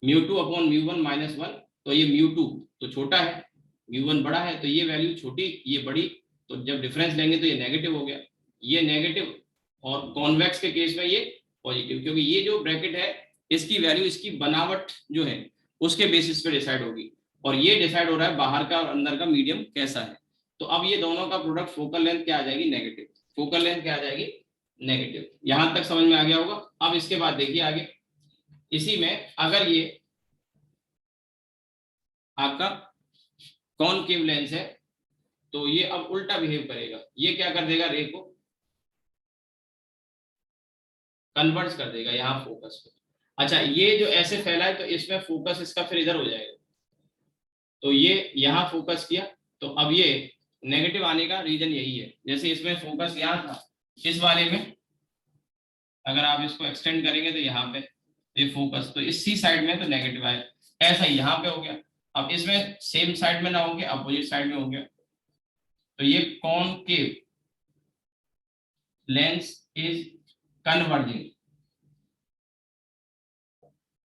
mu two upon mu one minus one, तो ये म्यू टू तो छोटा है, म्यू वन बड़ा है, तो ये वैल्यू छोटी ये बड़ी, तो जब डिफरेंस लेंगे तो ये नेगेटिव हो गया, ये नेगेटिव, और कॉन्वेक्स के केस में ये पॉजिटिव, क्योंकि ये जो ब्रैकेट है इसकी वैल्यू इसकी बनावट जो है उसके बेसिस पे डिसाइड होगी, और ये डिसाइड हो रहा है बाहर का और अंदर का मीडियम कैसा है। तो अब ये दोनों का प्रोडक्ट फोकल लेंथ क्या आ जाएगी, नेगेटिव, फोकल लेंथ क्या आ जाएगी, नेगेटिव। यहां तक समझ में आ गया होगा। अब इसके बाद देखिए आगे, इसी में अगर ये आपका कॉनकेव लेंस है तो ये अब उल्टा बिहेव करेगा, ये क्या कर देगा, रे को कन्वर्ट कर देगा यहाँ फोकस पे। अच्छा, ये जो ऐसे फैला है तो इसमें फोकस इसका फिर इधर हो जाएगा, तो ये यहाँ फोकस किया, तो अब ये नेगेटिव आने का रीजन यही है। जैसे इसमें फोकस यहाँ था, इस वाले में अगर आप इसको एक्सटेंड करेंगे तो यहाँ पे ये फोकस, तो इसी साइड में तो नेगेटिव आए, ऐसा यहाँ पे हो गया। अब इसमें सेम साइड में ना होंगे, अपोजिट साइड में हो गया, तो ये कॉनकेव लेंस इज कन्वर्जिंग,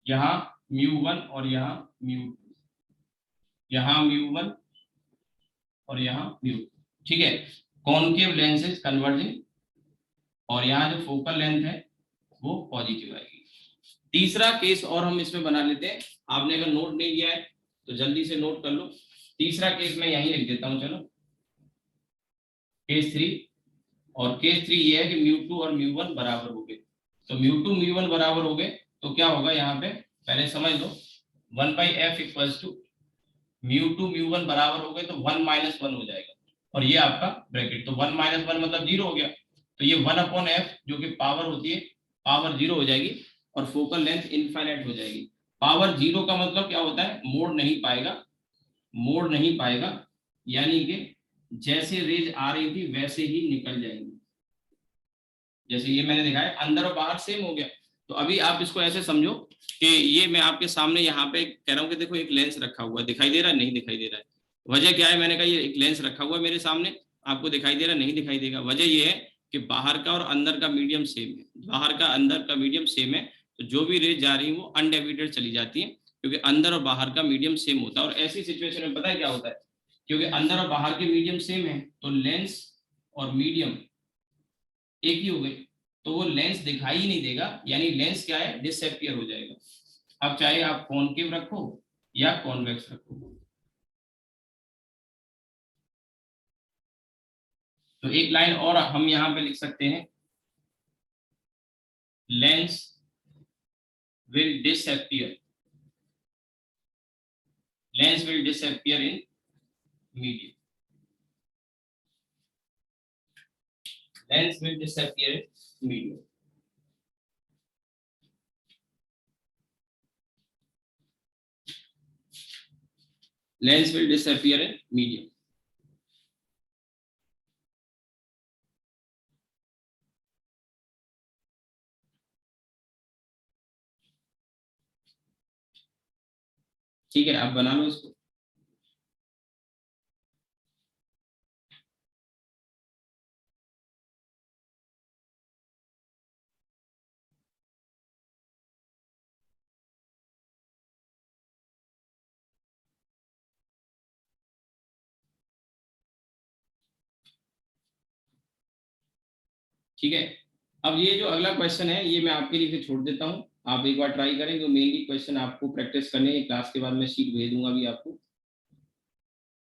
यहाँ म्यू वन और यहाँ म्यू टू, यहाँ म्यू वन और यहाँ म्यू, ठीक है। कॉनकेव लेंस इज कन्वर्जिंग, और यहाँ जो फोकल लेंथ है वो पॉजिटिव आएगी। तीसरा केस और हम इसमें बना लेते हैं, आपने अगर नोट नहीं किया है तो जल्दी से नोट कर लो। तीसरा केस मैं यहीं लिख देता हूं, चलो केस 3, और केस 3 ये है कि म्यू टू और म्यू वन बराबर हो गए, तो म्यू टू म्यू वन बराबर हो गए तो क्या होगा, यहाँ पे पहले समझ लो, 1/f equals to mu two mu one बराबर हो गए तो 1 - 1 हो जाएगा, और ये आपका ब्रैकेट, तो 1 - 1 मतलब 0 हो गया, तो ये 1/f जो कि पावर होती है, पावर 0 हो जाएगी, और फोकल लेंथ इनफाइनाइट हो जाएगी। पावर 0 का मतलब क्या होता है, मोड़ नहीं पाएगा, मोड़ नहीं पाएगा, यानी कि जैसे रेज आ रही थी वैसे ही निकल जाएंगी। जैसे ये मैंने दिखाया अंदर और बाहर सेम हो गया, तो अभी आप इसको ऐसे समझो कि ये मैं आपके सामने यहाँ पे कह रहा हूँ कि देखो एक लेंस रखा हुआ है, दिखाई दे रहा है, नहीं दिखाई दे रहा है, वजह क्या है, मैंने कहा ये एक लेंस रखा हुआ है मेरे सामने, आपको दिखाई दे रहा है, नहीं दिखाई देगा, वजह ये है कि बाहर का और अंदर का मीडियम सेम है, बाहर का अंदर का मीडियम सेम है, तो जो भी रेज जा रही है वो अनडेविएटेड चली जाती है, क्योंकि अंदर और बाहर का मीडियम सेम होता है। और ऐसी सिचुएशन में पता है क्या होता है, क्योंकि अंदर और बाहर के मीडियम सेम है तो लेंस और मीडियम एक ही हो गई, तो वो लेंस दिखाई ही नहीं देगा, यानी लेंस क्या है, डिसअपियर हो जाएगा। अब चाहे आप कॉनकेव रखो या कॉन्वेक्स रखो, तो एक लाइन और हम यहाँ पे लिख सकते हैं, lens will disappear, lens will disappear in medium, lens will disappear in medium. Lens will disappear in medium. ठीक है, आप बना लो इसको। ठीक है, अब ये जो अगला क्वेश्चन है ये मैं आपके लिए फिर छोड़ देता हूँ, आप एक बार ट्राई करेंगे, मेनली क्वेश्चन आपको प्रैक्टिस करने है, क्लास के बाद मैं शीट भेज दूंगा अभी आपको।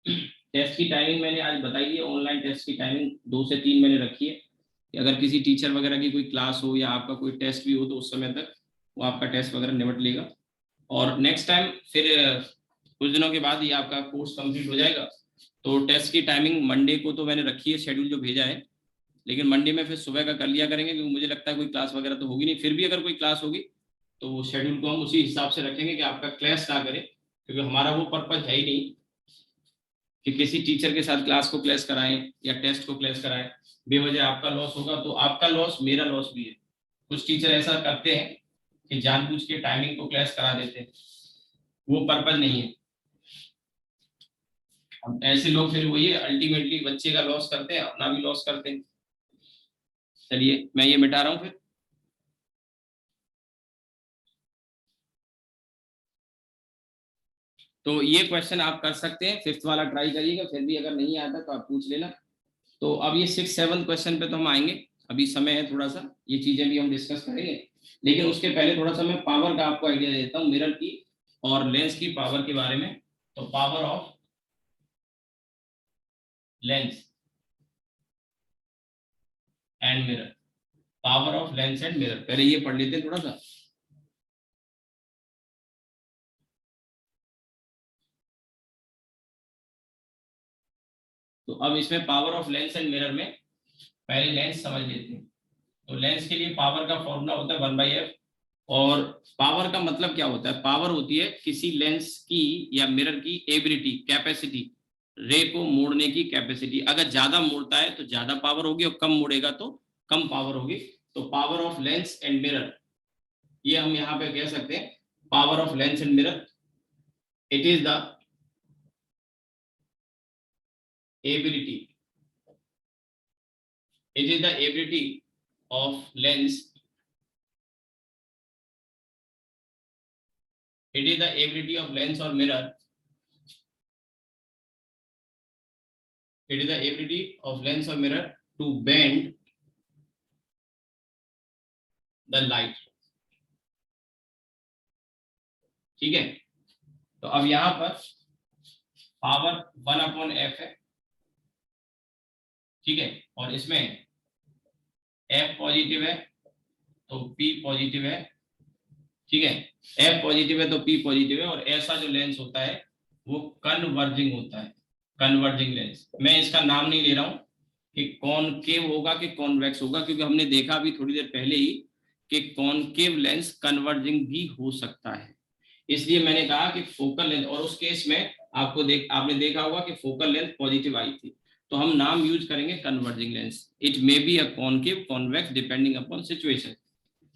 टेस्ट की टाइमिंग मैंने आज बताई है, ऑनलाइन टेस्ट की टाइमिंग 2 से 3 मैंने रखी है, कि अगर किसी टीचर वगैरह की कोई क्लास हो या आपका कोई टेस्ट भी हो तो उस समय तक वो आपका टेस्ट वगैरह निपट लेगा, और नेक्स्ट टाइम फिर कुछ दिनों के बाद ये आपका कोर्स कंप्लीट हो जाएगा। तो टेस्ट की टाइमिंग मंडे को तो मैंने रखी है, शेड्यूल जो भेजा है, लेकिन मंडे में फिर सुबह का कर लिया करेंगे, क्योंकि मुझे लगता है कोई क्लास वगैरह तो होगी नहीं, फिर भी अगर कोई क्लास होगी तो शेड्यूल को हम उसी हिसाब से रखेंगे कि आपका क्लास ना करें, क्योंकि हमारा वो पर्पज है ही नहीं कि किसी टीचर के साथ क्लास को क्लैश कराएं या टेस्ट को क्लैश कराएं, बेवजह आपका लॉस होगा, तो आपका लॉस मेरा लॉस भी है। कुछ टीचर ऐसा करते हैं कि जानबूझ के टाइमिंग को क्लैश करा देते हैं, वो पर्पज नहीं है। अब ऐसे लोग फिर वही अल्टीमेटली बच्चे का लॉस करते हैं, अपना भी लॉस करते हैं। चलिए मैं ये मिटा रहा हूँ फिर। तो ये क्वेश्चन आप कर सकते हैं, 5th वाला ट्राई करिएगा, फिर भी अगर नहीं आता तो आप पूछ लेना। तो अब ये 6th 7th क्वेश्चन पे तो हम आएंगे, अभी समय है थोड़ा सा, ये चीजें भी हम डिस्कस करेंगे, लेकिन उसके पहले थोड़ा सा मैं पावर का आपको आइडिया देता हूँ, मिरर की और लेंस की पावर के बारे में। तो power of lens and mirror, power of lens and mirror, पहले ये पढ़ लेते हैं थोड़ा सा। तो अब इसमें power of lens and mirror में पहले लेंस समझ लेते हैं। तो लेंस के लिए पावर का फॉर्मूला होता है 1/f। और पावर का मतलब क्या होता है? पावर होती है किसी लेंस की या मिरर की एबिलिटी, कैपेसिटी, रे को मोड़ने की कैपेसिटी। अगर ज्यादा मोड़ता है तो ज्यादा पावर होगी और कम मोड़ेगा तो कम पावर होगी। तो power of lens and mirror, ये हम यहाँ पे कह सकते हैं power of lens and mirror, it is the ability, it is the ability of lens, it is the ability of lens or mirror, it is the ability of lens or mirror to bend the light। ठीक है, तो अब यहां पर power 1/f है, ठीक है, और इसमें f पॉजिटिव है तो p पॉजिटिव है, ठीक है, f पॉजिटिव है तो p पॉजिटिव है, और ऐसा जो लेंस होता है वो कन्वर्जिंग होता है, कन्वर्जिंग लेंस। मैं इसका नाम नहीं ले रहा हूं कि कॉनकेव होगा कि कॉन्वेक्स होगा, क्योंकि हमने देखा अभी थोड़ी देर पहले ही कि कॉनकेव लेंस कन्वर्जिंग भी हो सकता है। इसलिए मैंने कहा कि फोकल लेंथ, और उस केस में आपने देखा होगा कि फोकल लेंथ पॉजिटिव आई थी, तो हम नाम यूज करेंगे converging lens. It may be a concave, convex, depending upon situation.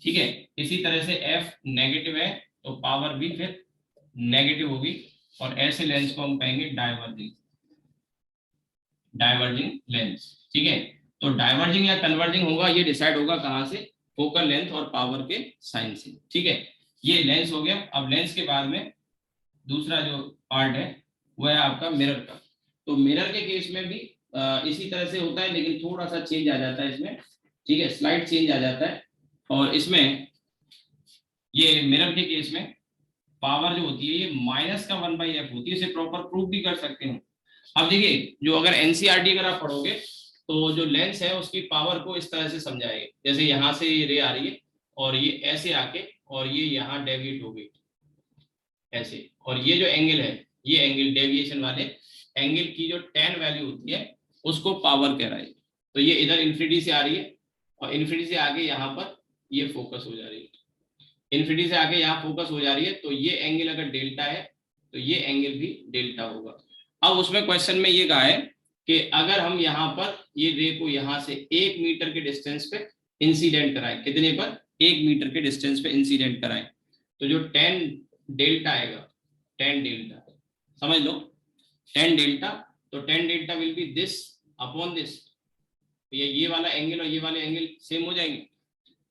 ठीक है, इसी तरह से f नेगेटिव है तो पावर भी फिर नेगेटिव होगी, और ऐसे लेंस को हम कहेंगे डाइवर्जिंग, डाइवर्जिंग लेंस। ठीक है, तो डाइवर्जिंग या कन्वर्जिंग होगा, ये डिसाइड होगा कहां से? फोकल लेंथ और पावर के साइन से। ठीक है, ये लेंस हो गया। अब लेंस के बाद में दूसरा जो पार्ट है वो है आपका मिरर का। तो मिरर के केस में भी इसी तरह से होता है, लेकिन थोड़ा सा चेंज आ जाता है इसमें। ठीक है, स्लाइड चेंज आ जाता है, और इसमें ये मिरर के केस में पावर जो होती है ये -1/f होती है, इसे प्रॉपर प्रूफ भी कर सकते हैं। अब देखिए, जो अगर एनसीईआरटी अगर आप पढ़ोगे तो जो लेंस है उसकी पावर को इस तरह से समझाएंगे, जैसे यहाँ से ये रे आ रही है और ये ऐसे आके और ये यहाँ डेविएट हो गई ऐसे, और ये जो एंगल है, ये एंगल डेविएशन वाले एंगल की जो tan वैल्यू होती है उसको पावर कह रहा है। तो ये इधर इन्फिनिटी से आ रही है और इन्फिनिटी से आगे यहाँ पर ये फोकस हो जा रही है, इन्फिनिटी से आगे यहाँ फोकस हो जा रही है, तो ये एंगल अगर डेल्टा है तो ये एंगल भी डेल्टा होगा। अब उसमें क्वेश्चन में ये कहा है कि अगर हम यहाँ पर ये रे को यहाँ से 1 मीटर के डिस्टेंस पे इंसिडेंट कराएं, कितने पर? 1 मीटर के डिस्टेंस पे इंसिडेंट कराएं, तो जो tan डेल्टा आएगा, tan डेल्टा समझ लो, tan डेल्टा, तो tan delta will be this upon this, ये वाला एंगल और ये वाले एंगल सेम हो जाएंगे,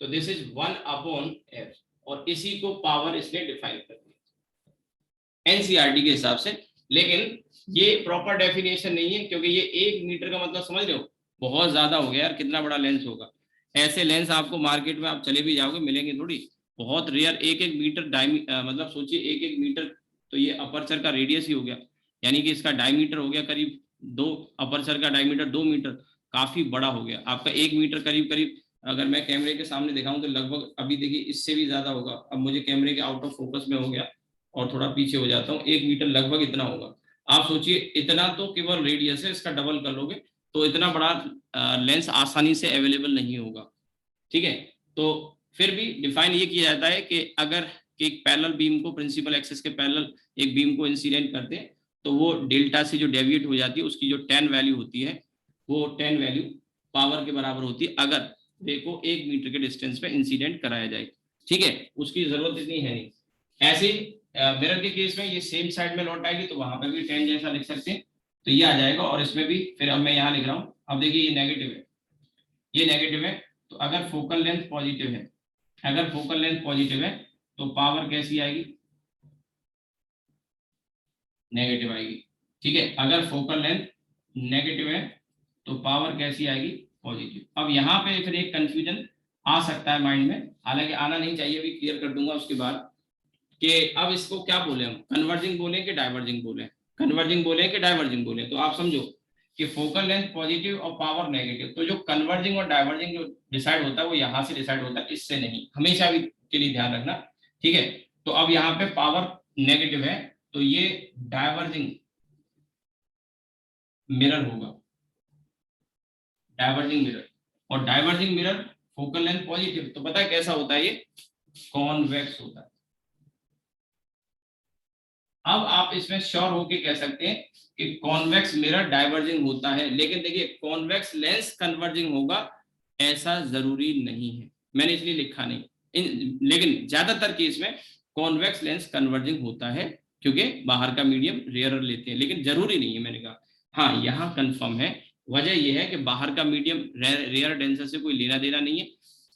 तो दिस इज 1/f, और इसी को पावर इसने डिफाइन कर दिया एनसीईआरटी के हिसाब से। लेकिन ये प्रॉपर डेफिनेशन नहीं है, क्योंकि ये 1 मीटर का मतलब समझ रहे हो, बहुत ज्यादा हो गया यार, कितना बड़ा लेंस होगा। ऐसे लेंस आपको मार्केट में आप चले भी जाओगे मिलेंगे थोड़ी, बहुत रेयर। 1-1 मीटर मतलब सोचिए 1-1 मीटर, तो ये अपर्चर का रेडियस ही हो गया, यानी कि इसका डायमीटर हो गया करीब 2, अपर्चर का डायमीटर 2 मीटर, काफी बड़ा हो गया आपका। 1 मीटर करीब करीब अगर मैं कैमरे के सामने दिखाऊं तो लगभग अभी देखिए इससे भी ज्यादा होगा। अब मुझे कैमरे के आउट ऑफ फोकस में हो गया और थोड़ा पीछे हो जाता हूँ, 1 मीटर लगभग इतना होगा। आप सोचिए, इतना तो केवल रेडियस है, इसका डबल कर लोगे तो इतना बड़ा लेंस आसानी से अवेलेबल नहीं होगा। ठीक है, तो फिर भी डिफाइन ये किया जाता है कि अगर एक पैरेलल बीम को प्रिंसिपल एक्सिस के पैरेलल एक बीम को इंसिडेंट करते हैं तो वो डेल्टा से जो डेविएट हो जाती है उसकी जो tan वैल्यू होती है वो tan वैल्यू पावर के बराबर होती है, अगर देखो 1 मीटर के डिस्टेंस पे इंसिडेंट कराया जाए। ठीक है, उसकी जरूरत इतनी है नहीं। ऐसे मिरर के केस में ये सेम साइड में लौट आएगी, तो वहां पर भी tan जैसा लिख सकते हैं, तो ये आ जाएगा। और इसमें भी फिर अब मैं यहाँ लिख रहा हूँ, अब देखिए ये नेगेटिव है, ये नेगेटिव है, तो अगर फोकल लेंथ पॉजिटिव है, अगर फोकल लेंथ पॉजिटिव है तो पावर कैसी आएगी? नेगेटिव आएगी। ठीक है, अगर फोकल लेंथ नेगेटिव है तो पावर कैसी आएगी, पॉजिटिव। अब यहाँ पे फिर एक कंफ्यूजन आ सकता है माइंड में, हालांकि आना नहीं चाहिए, भी क्लियर कर दूंगा उसके बाद, कि अब इसको क्या बोले हम, कन्वर्जिंग बोले कि डाइवर्जिंग बोले, कन्वर्जिंग बोले कि डाइवर्जिंग बोले। तो आप समझो कि फोकल लेंथ पॉजिटिव और पावर नेगेटिव, तो जो कन्वर्जिंग और डाइवर्जिंग जो डिसाइड होता है वो यहाँ से डिसाइड होता है, इससे नहीं, हमेशा भी के लिए ध्यान रखना। ठीक है, तो अब यहाँ पे पावर नेगेटिव है तो ये डाइवर्जिंग मिरर होगा, डाइवर्जिंग मिरर। और diverging mirror focal length positive, तो पता है कैसा होता है, ये कॉन्वेक्स होता है। अब आप इसमें श्योर होके कह सकते हैं कि कॉन्वेक्स मिरर डाइवर्जिंग होता है, लेकिन देखिए कॉन्वेक्स लेंस कन्वर्जिंग होगा ऐसा जरूरी नहीं है, मैंने इसलिए लिखा नहीं लेकिन ज्यादातर केस में कॉन्वेक्स लेंस कन्वर्जिंग होता है, क्योंकि बाहर का मीडियम रेयर लेते हैं, लेकिन जरूरी नहीं है, मैंने कहा। हाँ, यहाँ कंफर्म है, वजह यह है कि बाहर का मीडियम रेयर डेंसर से कोई लेना देना नहीं है।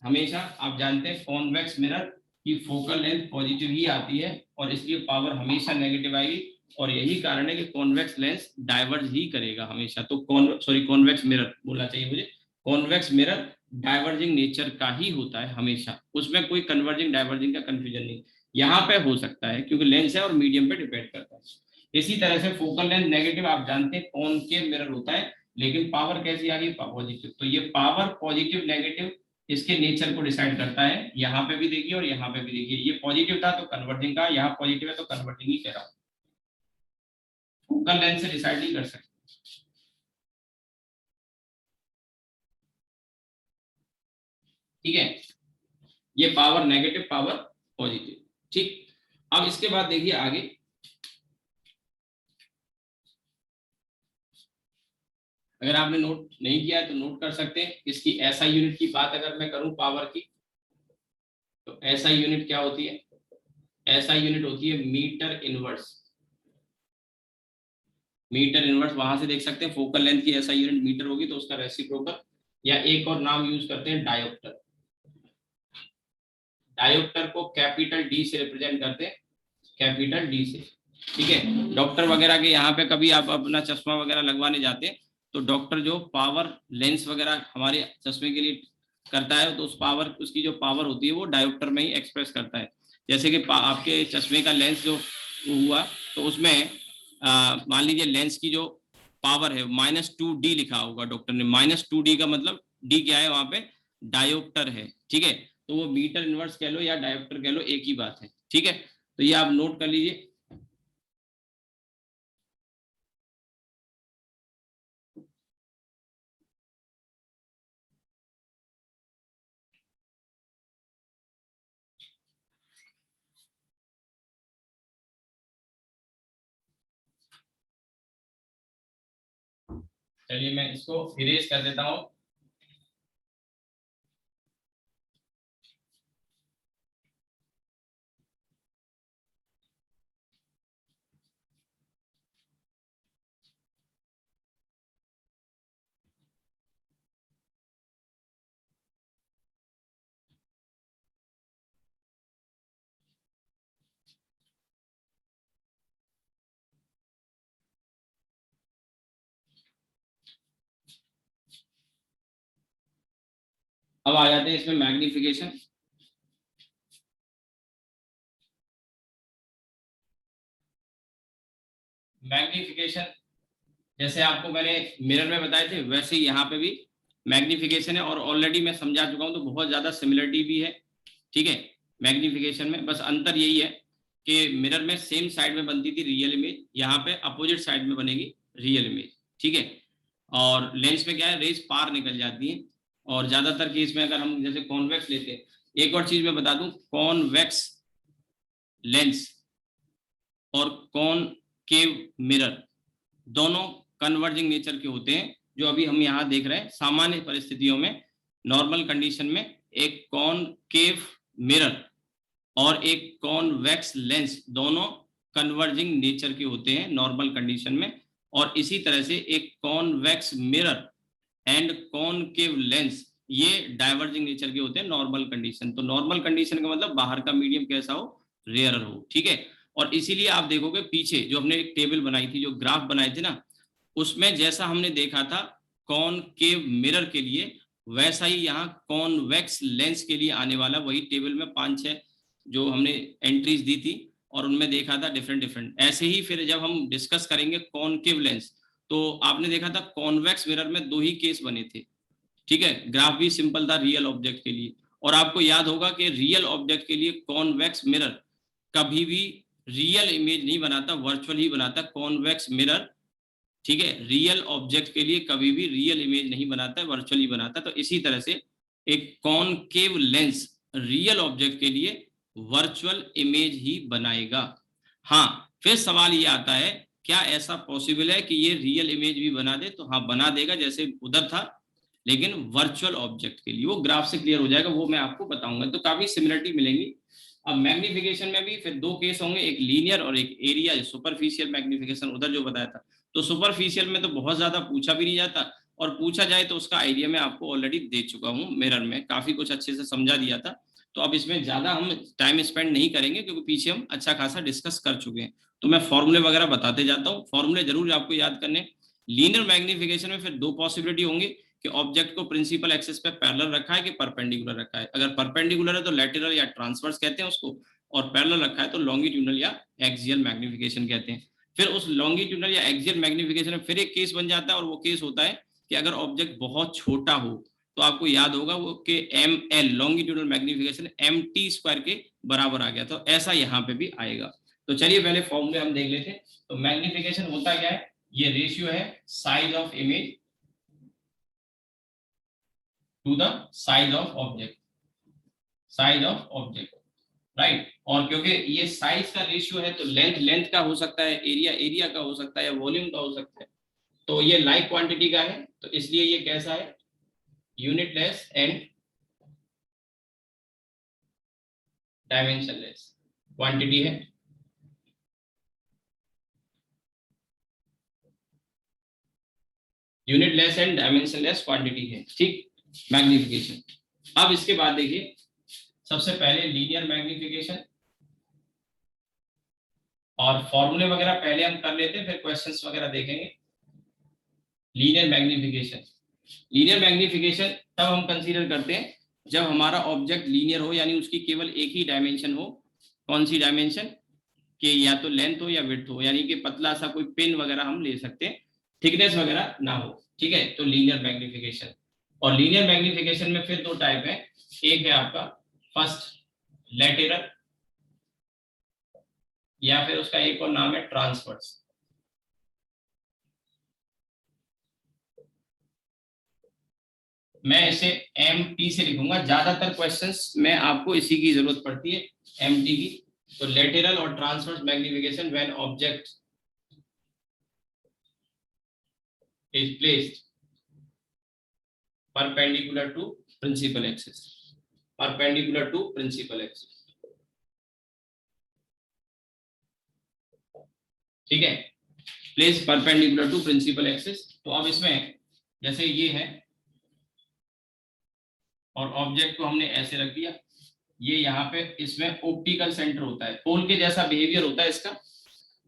हमेशा आप जानते हैं कॉन्वेक्स मिरर की फोकल लेंथ पॉजिटिव ही आती है, और इसलिए पावर हमेशा नेगेटिव आएगी, और यही कारण है कि कॉन्वेक्स लेंस डाइवर्ज ही करेगा हमेशा। तो कॉन्वेक्स मिरर बोलना चाहिए मुझे, कॉन्वेक्स मिरर डाइवर्जिंग नेचर का ही होता है हमेशा, उसमें कोई कन्वर्जिंग डाइवर्जिंग का कंफ्यूजन नहीं। यहाँ पे हो सकता है क्योंकि लेंस है और मीडियम पे डिपेंड करता है। इसी तरह से फोकल लेंथ नेगेटिव आप जानते हैं कॉनकेव मिरर होता है, लेकिन पावर कैसी आ गई, पॉजिटिव। तो ये पावर पॉजिटिव नेगेटिव इसके नेचर को डिसाइड करता है। यहाँ पे भी देखिए और यहाँ पे भी देखिए, ये पॉजिटिव था तो कन्वर्टिंग का, यहाँ पॉजिटिव है तो कन्वर्टिंग ही कह रहा हूँ, फोकल लेंथ से डिसाइड नहीं कर सकते। ठीक है, ये पावर नेगेटिव पावर पॉजिटिव। ठीक, अब इसके बाद देखिए आगे, अगर आपने नोट नहीं किया है तो नोट कर सकते हैं। इसकी एसआई यूनिट की बात अगर मैं करूं पावर की, तो एसआई यूनिट क्या होती है, एसआई यूनिट होती है मीटर इनवर्स। मीटर इनवर्स वहां से देख सकते हैं, फोकल लेंथ की एसआई यूनिट मीटर होगी तो उसका रेसिप्रोकल, या एक और नाम यूज करते हैं डायोप्टर। डायोप्टर को कैपिटल डी से रिप्रेजेंट करते हैं, कैपिटल डी से। ठीक है, डॉक्टर वगैरह के यहाँ पे कभी आप अपना चश्मा वगैरह लगवाने जाते हैं तो डॉक्टर जो पावर लेंस वगैरह हमारे चश्मे के लिए करता है, तो उस पावर, उसकी जो पावर होती है वो डायोप्टर में ही एक्सप्रेस करता है। जैसे कि आपके चश्मे का लेंस जो हुआ तो उसमें मान लीजिए लेंस की जो पावर है -2D लिखा होगा डॉक्टर ने, -2D का मतलब डी क्या है वहां पे, डायोप्टर है। ठीक है, तो वो मीटर इनवर्स कह लो या डायोप्टर कह लो, एक ही बात है। ठीक है, तो ये आप नोट कर लीजिए। चलिए मैं इसको इरेज कर देता हूं। अब आ जाते हैं इसमें मैग्निफिकेशन। मैग्निफिकेशन जैसे आपको मैंने मिरर में बताए थे वैसे ही यहाँ पे भी मैग्निफिकेशन है, और ऑलरेडी मैं समझा चुका हूँ, तो बहुत ज्यादा सिमिलरिटी भी है। ठीक है, मैग्निफिकेशन में बस अंतर यही है कि मिरर में सेम साइड में बनती थी रियल इमेज, यहाँ पे अपोजिट साइड में बनेगी रियल इमेज। ठीक है, और लेंस में क्या है, रेज पार निकल जाती है, और ज्यादातर केस में अगर हम जैसे कॉन्वेक्स लेते हैं, एक और चीज मैं बता दूं, कॉन्वेक्स लेंस और कॉनकेव मिरर दोनों कन्वर्जिंग नेचर के होते हैं। जो अभी हम यहाँ देख रहे हैं सामान्य परिस्थितियों में, नॉर्मल कंडीशन में एक कॉनकेव मिरर और एक कॉन्वेक्स लेंस दोनों कन्वर्जिंग नेचर के होते हैं नॉर्मल कंडीशन में, और इसी तरह से एक convex mirror and concave lens ये डाइवर्जिंग नेचर के होते हैं नॉर्मल कंडीशन। तो नॉर्मल कंडीशन का मतलब बाहर का मीडियम कैसा हो, रेयर हो। ठीक है, और इसीलिए आप देखोगे पीछे जो हमने एक टेबल बनाई थी, जो ग्राफ बनाए थे ना, उसमें जैसा हमने देखा था कॉनकेव मिरर के लिए, वैसा ही यहाँ कॉन्वेक्स लेंस के लिए आने वाला, वही टेबल में 5-6 जो हमने एंट्रीज दी थी और उनमें देखा था डिफरेंट डिफरेंट। ऐसे ही फिर जब हम डिस्कस करेंगे कॉनकेव लेंस, तो आपने देखा था कॉन्वेक्स मिरर में 2 ही केस बने थे, ठीक है, ग्राफ भी सिंपल था रियल ऑब्जेक्ट के लिए। और आपको याद होगा कि रियल ऑब्जेक्ट के लिए कॉन्वेक्स मिरर कभी भी रियल इमेज नहीं बनाता, वर्चुअल ही बनाता कॉन्वेक्स मिरर, ठीक है, रियल ऑब्जेक्ट के लिए कभी भी रियल इमेज नहीं बनाता है, वर्चुअल ही बनाता है। तो इसी तरह से एक कॉनकेव लेंस रियल ऑब्जेक्ट के लिए वर्चुअल इमेज ही बनाएगा। हाँ, फिर सवाल ये आता है क्या ऐसा पॉसिबल है कि ये रियल इमेज भी बना दे? तो हाँ, बना देगा, जैसे उधर था, लेकिन वर्चुअल ऑब्जेक्ट के लिए। वो ग्राफ से क्लियर हो जाएगा, वो मैं आपको बताऊंगा। तो काफी सिमिलरिटी मिलेंगी। अब मैग्निफिकेशन में भी फिर 2 केस होंगे, एक लीनियर और एक एरिया, सुपरफिशियल मैग्निफिकेशन उधर जो बताया था। तो सुपरफिशियल में तो बहुत ज्यादा पूछा भी नहीं जाता, और पूछा जाए तो उसका आइडिया मैं आपको ऑलरेडी दे चुका हूँ, मिरर में काफी कुछ अच्छे से समझा दिया था। तो अब इसमें ज्यादा हम टाइम स्पेंड नहीं करेंगे, क्योंकि पीछे हम अच्छा खासा डिस्कस कर चुके हैं। तो मैं फॉर्मूले वगैरह बताते जाता हूँ, फॉर्मूले जरूर आपको याद करने। लीनियर मैग्निफिकेशन में फिर 2 पॉसिबिलिटी होंगी कि ऑब्जेक्ट को प्रिंसिपल एक्सिस पे पैरेलल रखा है कि परपेंडिकुलर रखा है। अगर परपेंडिकुलर है तो लैटेरल या ट्रांसवर्स कहते हैं उसको, और पैरेलल रखा है तो लॉन्गिट्यूडनल या एक्सियल मैग्निफिकेशन कहते हैं। फिर उस लॉन्गिट्यूडनल या एक्सियल मैग्निफिकेशन में फिर एक केस बन जाता है, और वो केस होता है कि अगर ऑब्जेक्ट बहुत छोटा हो, तो आपको याद होगा वो कि ML लॉन्गिट्यूडनल मैग्निफिकेशन MT² के बराबर आ गया। तो ऐसा यहाँ पे भी आएगा। तो चलिए पहले फॉर्मूले हम देख लेते हैं। तो मैग्निफिकेशन होता क्या है? ये रेशियो है size of image to the size of object, size of object, right. और क्योंकि ये साइज का रेशियो है, तो लेंथ लेंथ का हो सकता है, एरिया एरिया का हो सकता है, या वॉल्यूम का हो सकता है। तो ये लाइक क्वांटिटी का है, तो इसलिए ये कैसा है? यूनिटलेस एंड डायमेंशनलेस क्वांटिटी है। यूनिटलेस एंड डायमेंशनलेस क्वांटिटी है, ठीक, मैग्निफिकेशन। अब इसके बाद देखिए, सबसे पहले लीनियर मैग्निफिकेशन, और फॉर्मूले वगैरह पहले हम कर लेते हैं, फिर क्वेश्चंस वगैरह देखेंगे। लीनियर मैग्निफिकेशन, लीनियर मैग्निफिकेशन तब हम कंसीडर करते हैं जब हमारा ऑब्जेक्ट लीनियर हो, यानी उसकी केवल एक ही डायमेंशन हो। कौन सी डायमेंशन? कि या तो लेंथ हो या विड्थ हो, यानी कि पतला सा कोई पेन वगैरह हम ले सकते हैं, थिकनेस वगैरह ना हो, ठीक है, तो लीनियर मैग्निफिकेशन। और लीनियर मैग्निफिकेशन में फिर 2 टाइप है। एक है आपका फर्स्ट लैटेरल, या फिर उसका एक और नाम है ट्रांसवर्स। मैं इसे MT से लिखूंगा, ज्यादातर क्वेश्चंस में आपको इसी की जरूरत पड़ती है, MT की। तो लेटरल और transverse magnification when object is placed perpendicular to principal axis, perpendicular to principal axis, ठीक है, place perpendicular to principal axis. तो अब इसमें जैसे ये है, और ऑब्जेक्ट को हमने ऐसे रख दिया, ये यहाँ पे इसमें ऑप्टिकल सेंटर होता है, पोल के जैसा बिहेवियर होता है इसका।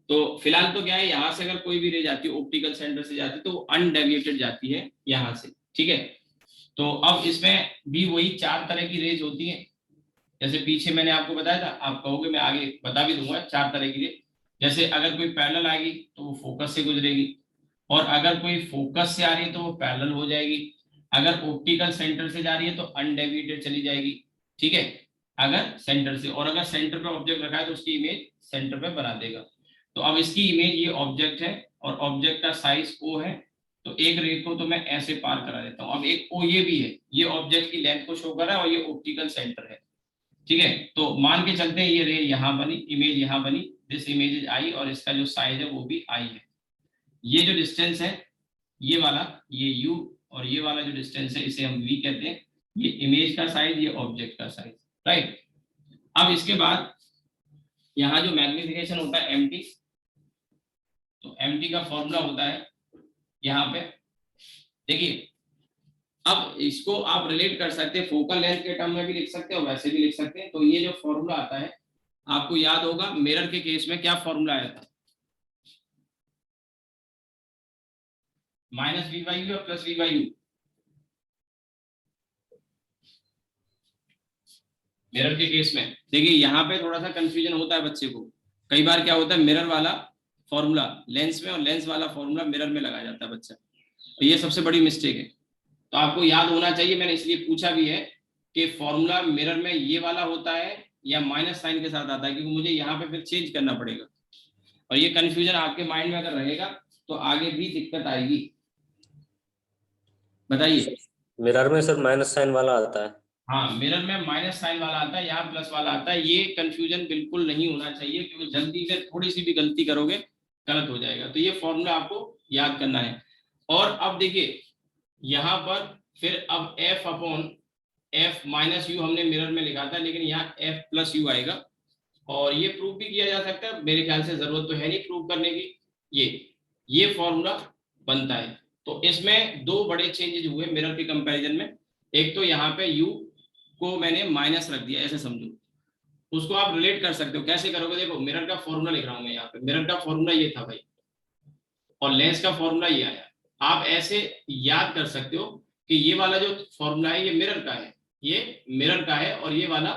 तो फिलहाल तो क्या है, यहाँ से अगर कोई भी रे जाती है ऑप्टिकल सेंटर से जाती है, तो वो अनडेविएटेड जाती है यहाँ से, ठीक है। तो अब इसमें भी वही 4 तरह की रेज होती हैं, जैसे पीछे मैंने आपको बताया था, आप कहोगे मैं आगे बता भी दूंगा 4 तरह की रेज। जैसे अगर कोई पैरेलल आएगी तो वो फोकस से गुजरेगी, और अगर कोई फोकस से आ रही है तो वो पैरेलल हो जाएगी, अगर ऑप्टिकल सेंटर से जा रही है तो अनडेविएटेड चली जाएगी, ठीक है, अगर सेंटर से, और अगर सेंटर पे ऑब्जेक्ट रखा है तो उसकी इमेज सेंटर पे बना देगा। तो अब इसकी इमेज, ये ऑब्जेक्ट है और ऑब्जेक्ट का साइज O है, तो एक रे को तो मैं ऐसे पार करा देता हूँ। अब एक O ये भी है, ये ऑब्जेक्ट की लेंथ को शो कर रहा है और ये ऑप्टिकल सेंटर है, ठीक है। तो मान के चलते हैं ये रे यहाँ बनी, इमेज यहाँ बनी, दिस इमेज इज I, और इसका जो साइज है वो भी I है। ये जो डिस्टेंस है ये वाला, ये U, और ये वाला जो डिस्टेंस है इसे हम V कहते हैं। ये इमेज का साइज, ये ऑब्जेक्ट का साइज, राइट। अब इसके बाद यहाँ जो मैग्निफिकेशन होता है MT, तो MT का फॉर्मूला होता है यहाँ पे, देखिए अब इसको आप रिलेट कर सकते हैं, फोकल लेंथ के टर्म में भी लिख सकते हैं और वैसे भी लिख सकते हैं। तो ये जो फॉर्मूला आता है आपको याद होगा मिरर के केस में क्या फॉर्मूला आया था, माइनस वी बाई यू और plus v by u. Mirror के केस में देखिए यहाँ पे थोड़ा सा कंफ्यूजन होता है बच्चे को, कई बार क्या होता है मिरर वाला फॉर्मूला लेंस में और लेंस वाला फॉर्मूला मिरर में लगाया जाता है बच्चा, तो ये सबसे बड़ी मिस्टेक है। तो आपको याद होना चाहिए, मैंने इसलिए पूछा भी है कि फॉर्मूला मिरर में ये वाला होता है या माइनस साइन के साथ आता है, क्योंकि मुझे यहाँ पे फिर चेंज करना पड़ेगा, और ये कंफ्यूजन आपके माइंड में अगर रहेगा तो आगे भी दिक्कत आएगी। बताइए। मिरर में सर माइनस साइन वाला आता है। हाँ, मिरर में माइनस साइन वाला आता है, यहाँ प्लस वाला आता है, ये कंफ्यूजन बिल्कुल नहीं होना चाहिए, क्योंकि जल्दी से थोड़ी सी भी गलती करोगे गलत हो जाएगा। तो ये फॉर्मूला आपको याद करना है। और अब देखिए यहाँ पर फिर अब F upon F minus you हमने मिरर में लिखा था, लेकिन यहाँ एफ प्लस यू आएगा, और ये प्रूव भी किया जा सकता है, मेरे ख्याल से जरूरत तो है नहीं प्रूव करने की, ये फॉर्मूला बनता है। तो इसमें दो बड़े चेंजेस हुए मिरर के कंपैरिजन में। एक तो यहाँ पे u को मैंने माइनस रख दिया, ऐसे समझो, उसको आप रिलेट कर सकते हो, कैसे करोगे, देखो मिरर का फॉर्मूला लिख रहा हूं मैं यहाँ पे, मिरर का फॉर्मूला ये था भाई, और लेंस का फॉर्मूला ये आया। आप ऐसे याद कर सकते हो कि ये वाला जो फॉर्मूला है ये मिरर का है, ये मिरर का है, और ये वाला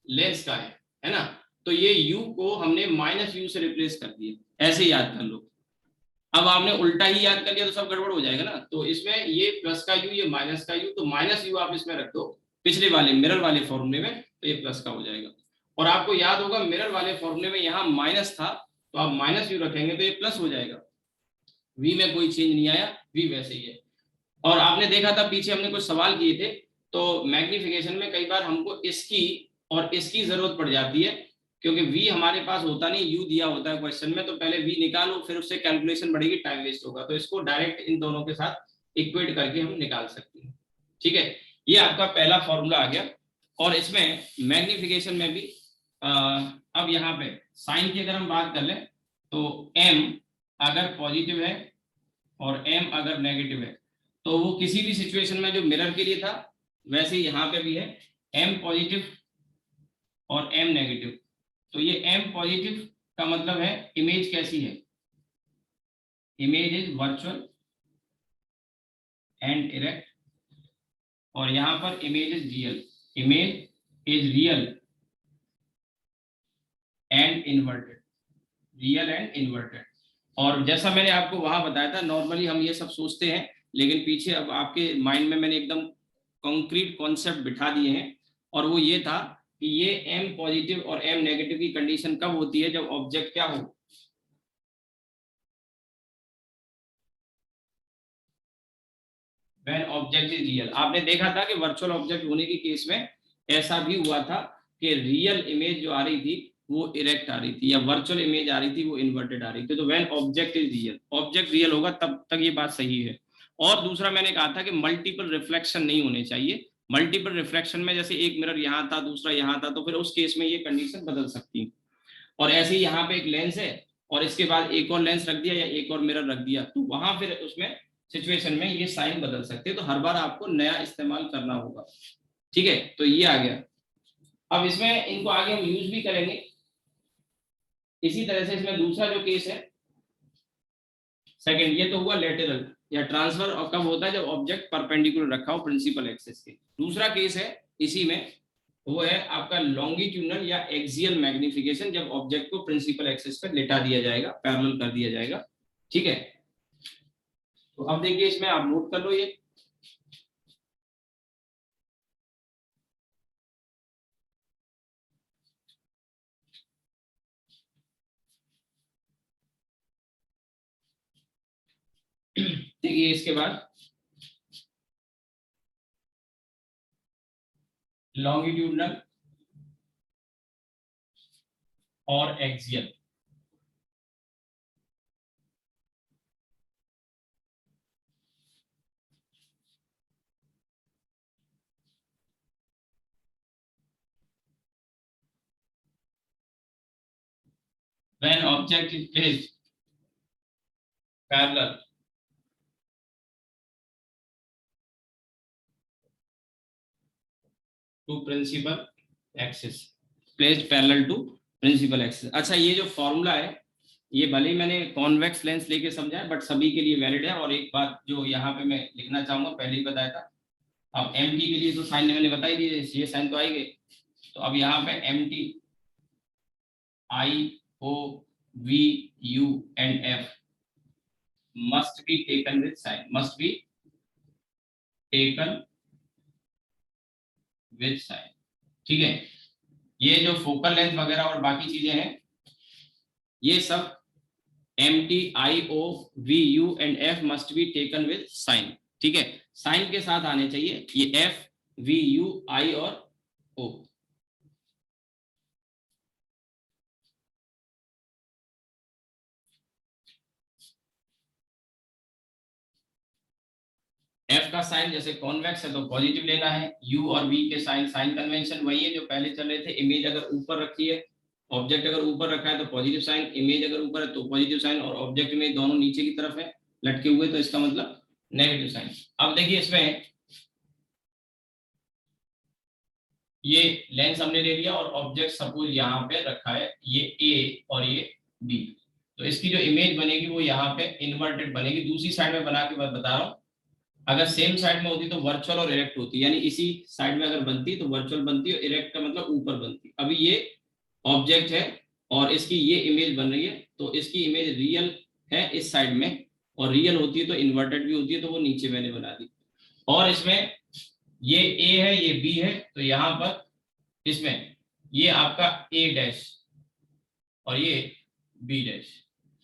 लेंस का है ना। तो ये u को हमने माइनस यू से रिप्लेस कर दिया, ऐसे याद कर लो। अब आपने उल्टा ही याद कर लिया तो सब गड़बड़ हो जाएगा ना। तो इसमें ये प्लस का यू, ये माइनस का यू, तो माइनस यू आप इसमें रख दो पिछले वाले मिरर वाले फॉर्मूले में, तो ये प्लस का हो जाएगा। और आपको याद होगा मिरर वाले फॉर्मूले में यहाँ माइनस था, तो आप माइनस यू रखेंगे तो ये प्लस हो जाएगा। वी में कोई चेंज नहीं आया, वी वैसे ही है। और आपने देखा था पीछे हमने कुछ सवाल किए थे, तो मैग्निफिकेशन में कई बार हमको इसकी और इसकी जरूरत पड़ जाती है, क्योंकि v हमारे पास होता नहीं, u दिया होता है क्वेश्चन में, तो पहले v निकालो फिर उससे कैलकुलेशन बढ़ेगी, टाइम वेस्ट होगा। तो इसको डायरेक्ट इन दोनों के साथ इक्वेट करके हम निकाल सकते हैं। ठीक है, ये आपका पहला फॉर्मूला आ गया। और इसमें मैग्निफिकेशन में भी अब यहाँ पे साइन की अगर हम बात कर लें तो m अगर पॉजिटिव है और m अगर नेगेटिव है, तो वो किसी भी सिचुएशन में जो मिरर के लिए था वैसे ही यहाँ पे भी है, m पॉजिटिव और m नेगेटिव। तो ये m पॉजिटिव का मतलब है इमेज कैसी है, image is virtual and erect, और यहाँ पर image is real, image is real and inverted, real and inverted. और जैसा मैंने आपको वहां बताया था, नॉर्मली हम ये सब सोचते हैं, लेकिन पीछे अब आपके माइंड में मैंने एकदम कॉन्क्रीट कॉन्सेप्ट बिठा दिए हैं, और वो ये था कि ये m पॉजिटिव और m नेगेटिव की कंडीशन कब होती है, जब ऑब्जेक्ट क्या हो, व्हेन ऑब्जेक्ट इज रियल। आपने देखा था कि वर्चुअल ऑब्जेक्ट होने के केस में ऐसा भी हुआ था कि रियल इमेज जो आ रही थी वो इरेक्ट आ रही थी, या वर्चुअल इमेज आ रही थी वो इन्वर्टेड आ रही थी। तो when object is real, object real होगा तब तक ये बात सही है। और दूसरा मैंने कहा था कि मल्टीपल रिफ्लेक्शन नहीं होने चाहिए। मल्टीपल रिफ्लेक्शन में जैसे एक मिरर यहाँ था दूसरा यहाँ था, तो फिर उस केस में ये कंडीशन बदल सकती है। और ऐसे ही यहाँ पे एक लेंस है और इसके बाद एक और लेंस रख दिया या एक और मिरर रख दिया, तो वहां फिर उसमें सिचुएशन में ये साइन बदल सकते हैं, तो हर बार आपको नया इस्तेमाल करना होगा। ठीक है, तो ये आ गया। अब इसमें इनको आगे हम यूज भी करेंगे। इसी तरह से इसमें दूसरा जो केस है सेकंड, ये तो हुआ लेटरल या ट्रांसफर, और कब होता है जब ऑब्जेक्ट परपेंडिकुलर रखा हो प्रिंसिपल एक्सिस के। दूसरा केस है इसी में, वो है आपका लॉन्गिट्यूडनल या एक्सियल मैग्निफिकेशन, जब ऑब्जेक्ट को प्रिंसिपल एक्सिस पर लेटा दिया जाएगा, पैरेलल कर दिया जाएगा। ठीक है, तो अब देखिए इसमें आप नोट कर लो ये, देखिए इसके बाद लॉन्गिट्यूडनल और axial. When object is placed parallel to principal axis, placed parallel to principal axis. अच्छा, ये जो फॉर्मूला है ये भले ही मैंने कॉन्वेक्स लेंस लेके समझा है बट सभी के लिए वैलिड है। और एक बात जो यहाँ पे मैं लिखना चाहूंगा, पहले ही बताया था, अब एम टी के लिए तो साइन मैंने बता ही दिए, ये साइन तो आई गए। तो अब यहाँ पे m t i o v u and f must be taken with sign, must be taken with sign. ठीक है, ये जो फोकल लेंथ वगैरह और बाकी चीजें हैं ये सब m t i o v u and f must be taken with sign. ठीक है, साइन के साथ आने चाहिए ये एफ वी यू आई और ओ। एफ का साइन जैसे कॉन्वेक्स है तो पॉजिटिव लेना है, यू और वी के साइन, साइन कन्वेंशन वही है जो पहले चल रहे थे। इमेज अगर ऊपर रखी है, ऑब्जेक्ट अगर ऊपर रखा है तो पॉजिटिव साइन, इमेज अगर ऊपर है तो पॉजिटिव साइन, और ऑब्जेक्ट में दोनों नीचे की तरफ है लटके हुए तो इसका मतलब नेगेटिव साइन। अब देखिए इसमें ये लेंस हमने ले लिया और ऑब्जेक्ट सपोज यहाँ पे रखा है, ये ए और ये बी, तो इसकी जो इमेज बनेगी वो यहाँ पे इन्वर्टेड बनेगी। दूसरी साइड में बना के बता रहा हूँ, अगर सेम साइड में होती तो वर्चुअल और इरेक्ट होती, यानी इसी साइड में अगर बनती तो वर्चुअल बनती और इरेक्ट का मतलब ऊपर बनती। अभी ये ऑब्जेक्ट है और इसकी ये इमेज बन रही है, तो इसकी इमेज रियल है इस साइड में, और रियल होती है तो इन्वर्टेड भी होती है, तो वो नीचे मैंने बना दी। और इसमें ये ए है ये बी है, तो यहाँ पर इसमें ये आपका ए डैश और ये बी डैश।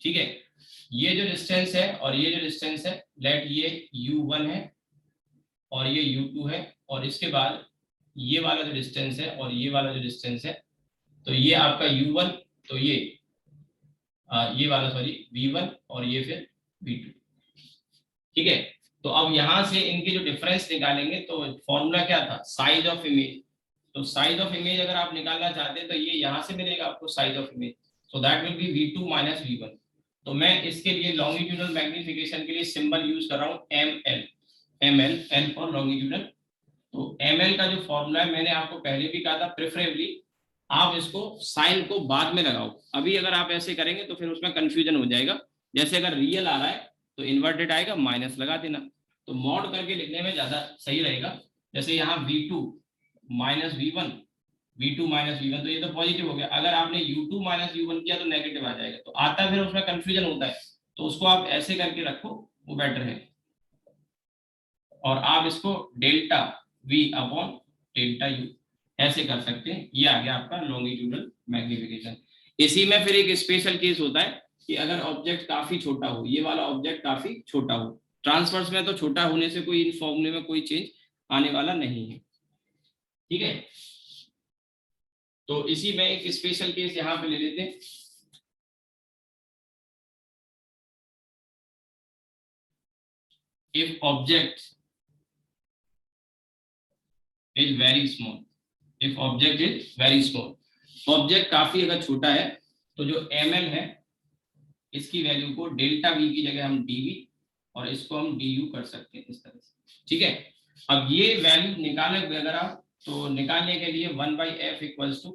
ठीक है, ये जो डिस्टेंस है और ये जो डिस्टेंस है, लेट ये u1 है और ये u2 है, और इसके बाद ये वाला जो डिस्टेंस है और ये वाला जो डिस्टेंस है, तो ये आपका u1, तो ये वाला सॉरी v1 और ये फिर v2। ठीक है, तो अब यहां से इनके जो डिफरेंस निकालेंगे तो फॉर्मूला क्या था, साइज ऑफ इमेज। तो साइज ऑफ इमेज अगर आप निकालना चाहते हैं तो ये यहां से मिलेगा आपको size of image, so that will be v2 minus v1। तो मैं इसके लिए लॉन्गिट्यूडल मैग्निफिकेशन के लिए सिंबल यूज कर रहा हूं ml, एल फॉर लॉन्गिट्यूडल। तो ml का जो फॉर्मूला है मैंने आपको पहले भी कहा था, प्रेफरेबली आप इसको साइन को बाद में लगाओ। अभी अगर आप ऐसे करेंगे तो फिर उसमें कंफ्यूजन हो जाएगा। जैसे अगर रियल आ रहा है तो इन्वर्टेड आएगा, माइनस लगा देना, तो मॉड करके लिखने में ज्यादा सही रहेगा। जैसे यहाँ v2 minus v1, v2 minus v1, तो ये तो पॉजिटिव हो गया। अगर आपने u2 माइनस u1 किया तो नेगेटिव आ जाएगा, तो आता फिर उसमें कंफ्यूजन होता है, तो उसको आप ऐसे करके रखो वो बेटर है। और आप इसको delta v upon delta u ऐसे कर सकते हैं। ये आ गया आपका लॉन्गिट्यूडल मैग्निफिकेशन। इसी में फिर एक स्पेशल केस होता है कि अगर ऑब्जेक्ट काफी छोटा हो, ये वाला ऑब्जेक्ट काफी छोटा हो, ट्रांसवर्स में तो छोटा होने से कोई इन फॉर्मूले में कोई चेंज आने वाला नहीं है। ठीक है, तो इसी में एक स्पेशल केस यहां पे ले लेते हैं। If object is very small, if object is very small, object काफी अगर छोटा है तो जो ml है इसकी वैल्यू को डेल्टा v की जगह हम dv और इसको हम du कर सकते हैं इस तरह से। ठीक है, अब ये वैल्यू निकालेंगे अगर आप, तो निकालने के लिए 1/f equals to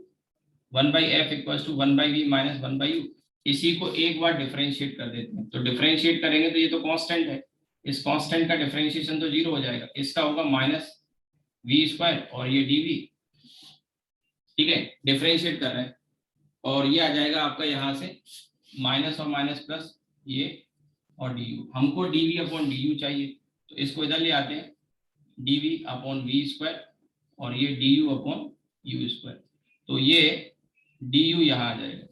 1/v minus 1/u, इसी को एक बार डिफरेंशिएट कर देते हैं। तो डिफरेंशिएट करेंगे तो ये तो कांस्टेंट है, इस कांस्टेंट का डिफरेंशिएशन तो 0 हो जाएगा, इसका होगा माइनस v स्क्वायर और ये dv। ठीक है, डिफरेंशिएट कर रहे हैं और ये आ जाएगा आपका यहाँ से माइनस और माइनस प्लस ये और du। हमको dv अपॉन du चाहिए, तो इसको इधर ले आते हैं, dv अपॉन v स्क्वायर और ये du अपॉन u स्क्वायर, तो ये du यहाँ आ जाएगा।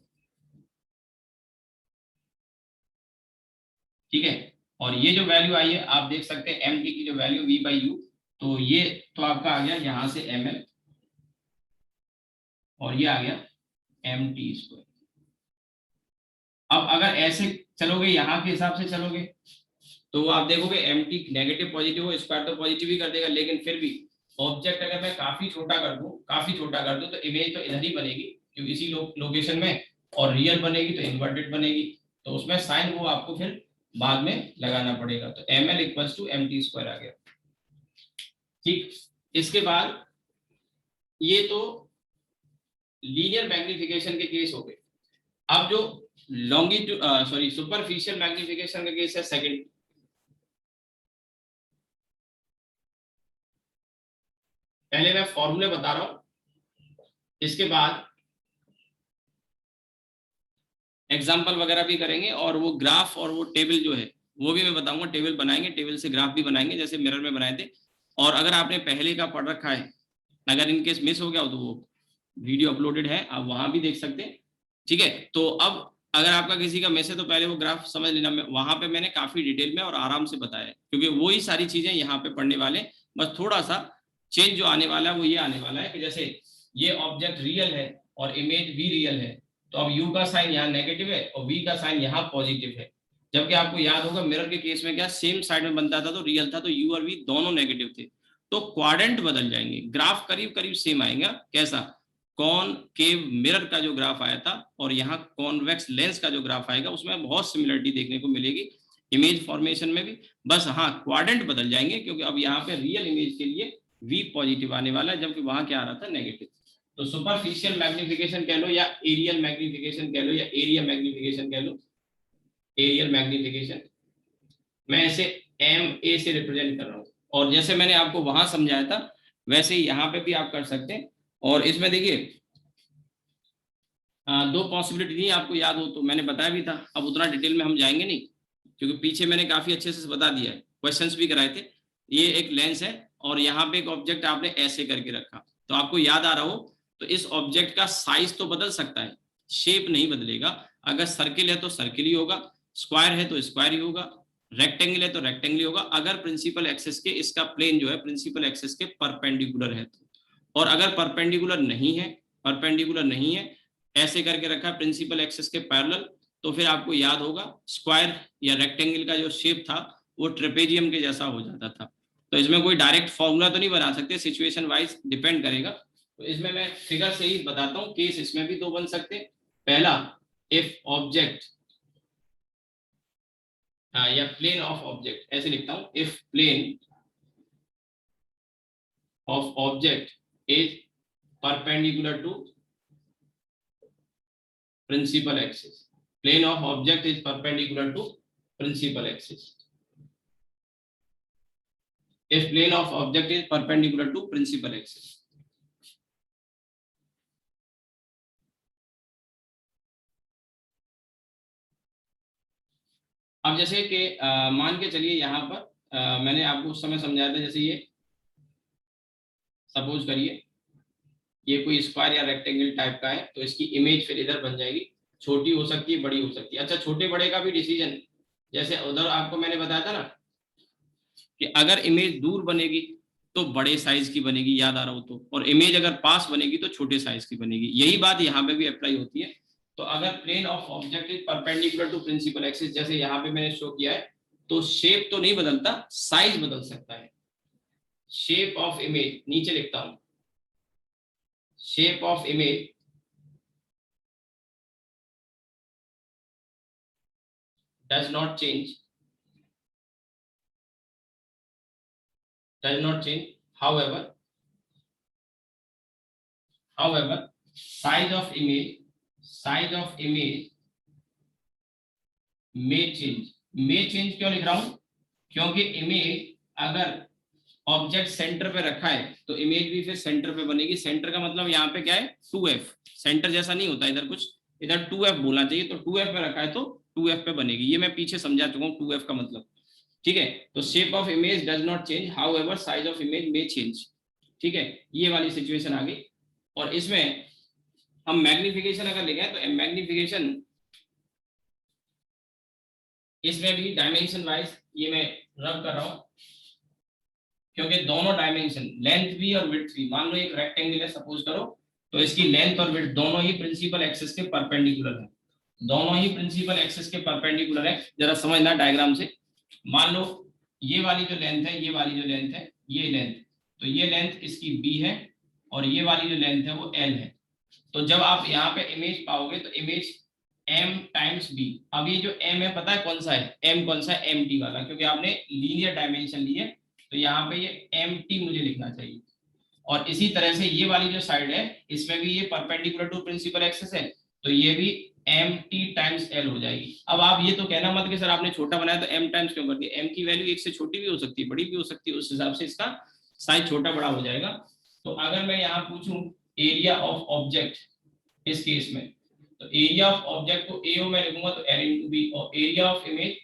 ठीक है, और ये जो वैल्यू आई है आप देख सकते हैं mt की जो वैल्यू v/u, तो ये तो आपका आ गया यहाँ से ml और ये आ गया mt स्क्वायर। अब अगर ऐसे चलोगे, यहाँ के हिसाब से चलोगे, तो आप देखोगे mt नेगेटिव पॉजिटिव हो, स्क्वायर तो पॉजिटिव ही कर देगा, लेकिन फिर भी ऑब्जेक्ट अगर मैं काफी छोटा कर दूं तो इमेज तो इधर ही बनेगी क्योंकि इसी लोकेशन में, और रियल बनेगी तो इन्वर्टेड बनेगी, तो उसमें साइन वो आपको फिर बाद में लगाना पड़ेगा। तो ml equals to mt square आ गया। ठीक, इसके बाद ये तो लीनियर मैग्निफिकेशन के केस हो गए। अब जो सुपरफिशियल मैग्निफिकेशन का केस है सेकंड। पहले मैं फॉर्मूले बता रहा हूं, इसके बाद एग्जाम्पल वगैरह भी करेंगे और वो ग्राफ और वो टेबल जो है वो भी मैं बताऊंगा। टेबल बनाएंगे, टेबल से ग्राफ भी बनाएंगे जैसे मिरर में बनाए थे। और अगर आपने पहले का पढ़ रखा है, अगर इनकेस मिस हो गया हो तो वो वीडियो अपलोडेड है, आप वहां भी देख सकते हैं। ठीक है, तो अब अगर आपका किसी का मिस है तो पहले वो ग्राफ समझ लेना। वहां पे मैंने काफी डिटेल में और आराम से बताया, क्योंकि वही सारी चीजें यहाँ पे पढ़ने वाले। बस थोड़ा सा चेंज जो आने वाला है वो ये आने वाला है कि जैसे ये ऑब्जेक्ट रियल है और इमेज भी रियल है, तो अब u का साइन यहाँ नेगेटिव है और v का साइन यहाँ पॉजिटिव है। जबकि आपको याद होगा मिरर के केस में क्या सेम साइड में बनता था तो रियल था, तो u और v दोनों नेगेटिव थे। तो क्वाड्रेंट बदल जाएंगे, ग्राफ करीब करीब सेम आएगा। कैसा? कॉनकेव मिरर का जो ग्राफ आया था और यहाँ कॉन्वेक्स लेंस का जो ग्राफ आएगा उसमें बहुत सिमिलरिटी देखने को मिलेगी इमेज फॉर्मेशन में भी। बस हाँ, क्वाड्रेंट बदल जाएंगे क्योंकि अब यहाँ पे रियल इमेज के लिए v पॉजिटिव आने वाला है, जबकि वहां क्या आ रहा था नेगेटिव। तो सुपरफिशियल मैग्निफिकेशन कह लो या एरियल मैग्निफिकेशन कह लो या एरिया मैग्निफिकेशन कह लो, एरियल मैग्निफिकेशन मैं इसे MA से रिप्रेजेंट कर रहा हूँ। और जैसे मैंने आपको वहां समझाया था वैसे ही यहाँ पे भी आप कर सकते हैं। और इसमें देखिए दो पॉसिबिलिटी थी, आपको याद हो तो मैंने बताया भी था। अब उतना डिटेल में हम जाएंगे नहीं क्योंकि पीछे मैंने काफी अच्छे से बता दिया है, क्वेश्चंस भी कराए थे। ये एक लेंस है और यहाँ पे एक ऑब्जेक्ट आपने ऐसे करके रखा, तो आपको याद आ रहा हो तो इस ऑब्जेक्ट का साइज तो बदल सकता है, शेप नहीं बदलेगा। अगर सर्किल है तो सर्किल ही होगा, स्क्वायर है तो स्क्वायर ही होगा, रेक्टेंगल है तो रेक्टेंगल ही होगा, अगर प्रिंसिपल एक्सिस के इसका प्लेन जो है प्रिंसिपल एक्सिस के परपेंडिकुलर है तो। और अगर परपेंडिकुलर नहीं है, ऐसे करके रखा प्रिंसिपल एक्सिस के पैरेलल, तो फिर आपको याद होगा स्क्वायर या रेक्टेंगल का जो शेप था वो ट्रेपेजियम के जैसा हो जाता था। तो इसमें कोई डायरेक्ट फॉर्मूला तो नहीं बना सकते, सिचुएशन वाइज डिपेंड करेगा। तो इसमें मैं फिगर से ही बताता हूँ, केस इसमें भी दो बन सकते हैं। पहला, इफ ऑब्जेक्ट या प्लेन ऑफ ऑब्जेक्ट, ऐसे लिखता हूं, if plane of object is perpendicular to principal axis, plane of object is perpendicular to principal axis, if plane of object is perpendicular to principal axis। अब जैसे कि मान के चलिए यहाँ पर मैंने आपको उस समय समझाया था, जैसे ये सपोज करिए ये कोई स्क्वायर या रेक्टेंगल टाइप का है, तो इसकी इमेज फिर इधर बन जाएगी, छोटी हो सकती है बड़ी हो सकती है। अच्छा, छोटे बड़े का भी डिसीजन, जैसे उधर आपको मैंने बताया था ना कि अगर इमेज दूर बनेगी तो बड़े साइज की बनेगी, याद आ रहा हो तो, और इमेज अगर पास बनेगी तो छोटे साइज की बनेगी। यही बात यहाँ पे भी अप्लाई होती है। तो अगर plane of object is perpendicular to principal axis, जैसे यहाँ पे मैंने शो किया है, तो शेप तो नहीं बदलता, साइज बदल सकता है। शेप ऑफ इमेज नीचे लिखता हूं, shape of image does not change, however size of image may change क्यों लिख रहा हूं? क्योंकि इमेज अगर ऑब्जेक्ट सेंटर पे रखा है तो इमेज भी फिर सेंटर पे बनेगी। सेंटर का मतलब यहाँ पे क्या है, 2f, सेंटर जैसा नहीं होता इधर कुछ, इधर 2f बोलना चाहिए, तो 2f पे रखा है तो 2f पे बनेगी। ये मैं पीछे समझा चुका हूँ 2f का मतलब, ठीक है। तो shape of image does not change, however size of image may change, ठीक है। ये वाली सिचुएशन आ गई। और इसमें हम मैग्निफिकेशन अगर ले गए तो मैग्निफिकेशन इसमें भी डायमेंशन वाइज ये मैं रब कर रहा हूं, क्योंकि दोनों डायमेंशन लेंथ भी और विड्थ भी, मान लो एक रेक्टेंगल है सपोज करो, तो इसकी लेंथ और विड्थ दोनों ही प्रिंसिपल एक्सिस के परपेंडिकुलर है, दोनों ही प्रिंसिपल एक्सिस के परपेंडिकुलर है। जरा समझना डायग्राम से, मान लो ये वाली जो लेंथ है, ये वाली जो लेंथ है, ये लेंथ, तो ये लेंथ इसकी b है और ये वाली जो लेंथ है वो l है। तो जब आप यहाँ पे इमेज पाओगे तो इमेज m टाइम्स b, अब ये जो m है पता है कौन सा है, m कौन सा है, mt वाला, क्योंकि आपने लीनियर डायमेंशन ली है, तो यहाँ पे ये mt मुझे लिखना चाहिए। और इसी तरह से ये वाली जो साइड है इसमें भी ये परपेंडिकुलर टू प्रिंसिपल एक्सिस है, तो ये भी mt टाइम्स l हो जाएगी। अब आप ये तो कहना मत कि सर आपने छोटा बनाया तो m टाइम्स क्यों कर दिया, m की वैल्यू एक से छोटी भी हो सकती है, बड़ी भी हो सकती है, उस हिसाब से इसका साइज छोटा बड़ा हो जाएगा। तो अगर मैं यहाँ पूछूं एरिया ऑफ ऑब्जेक्ट इस केस में, तो एरिया ऑफ ऑब्जेक्ट को AO में लिखूंगा तो L into B, और area of image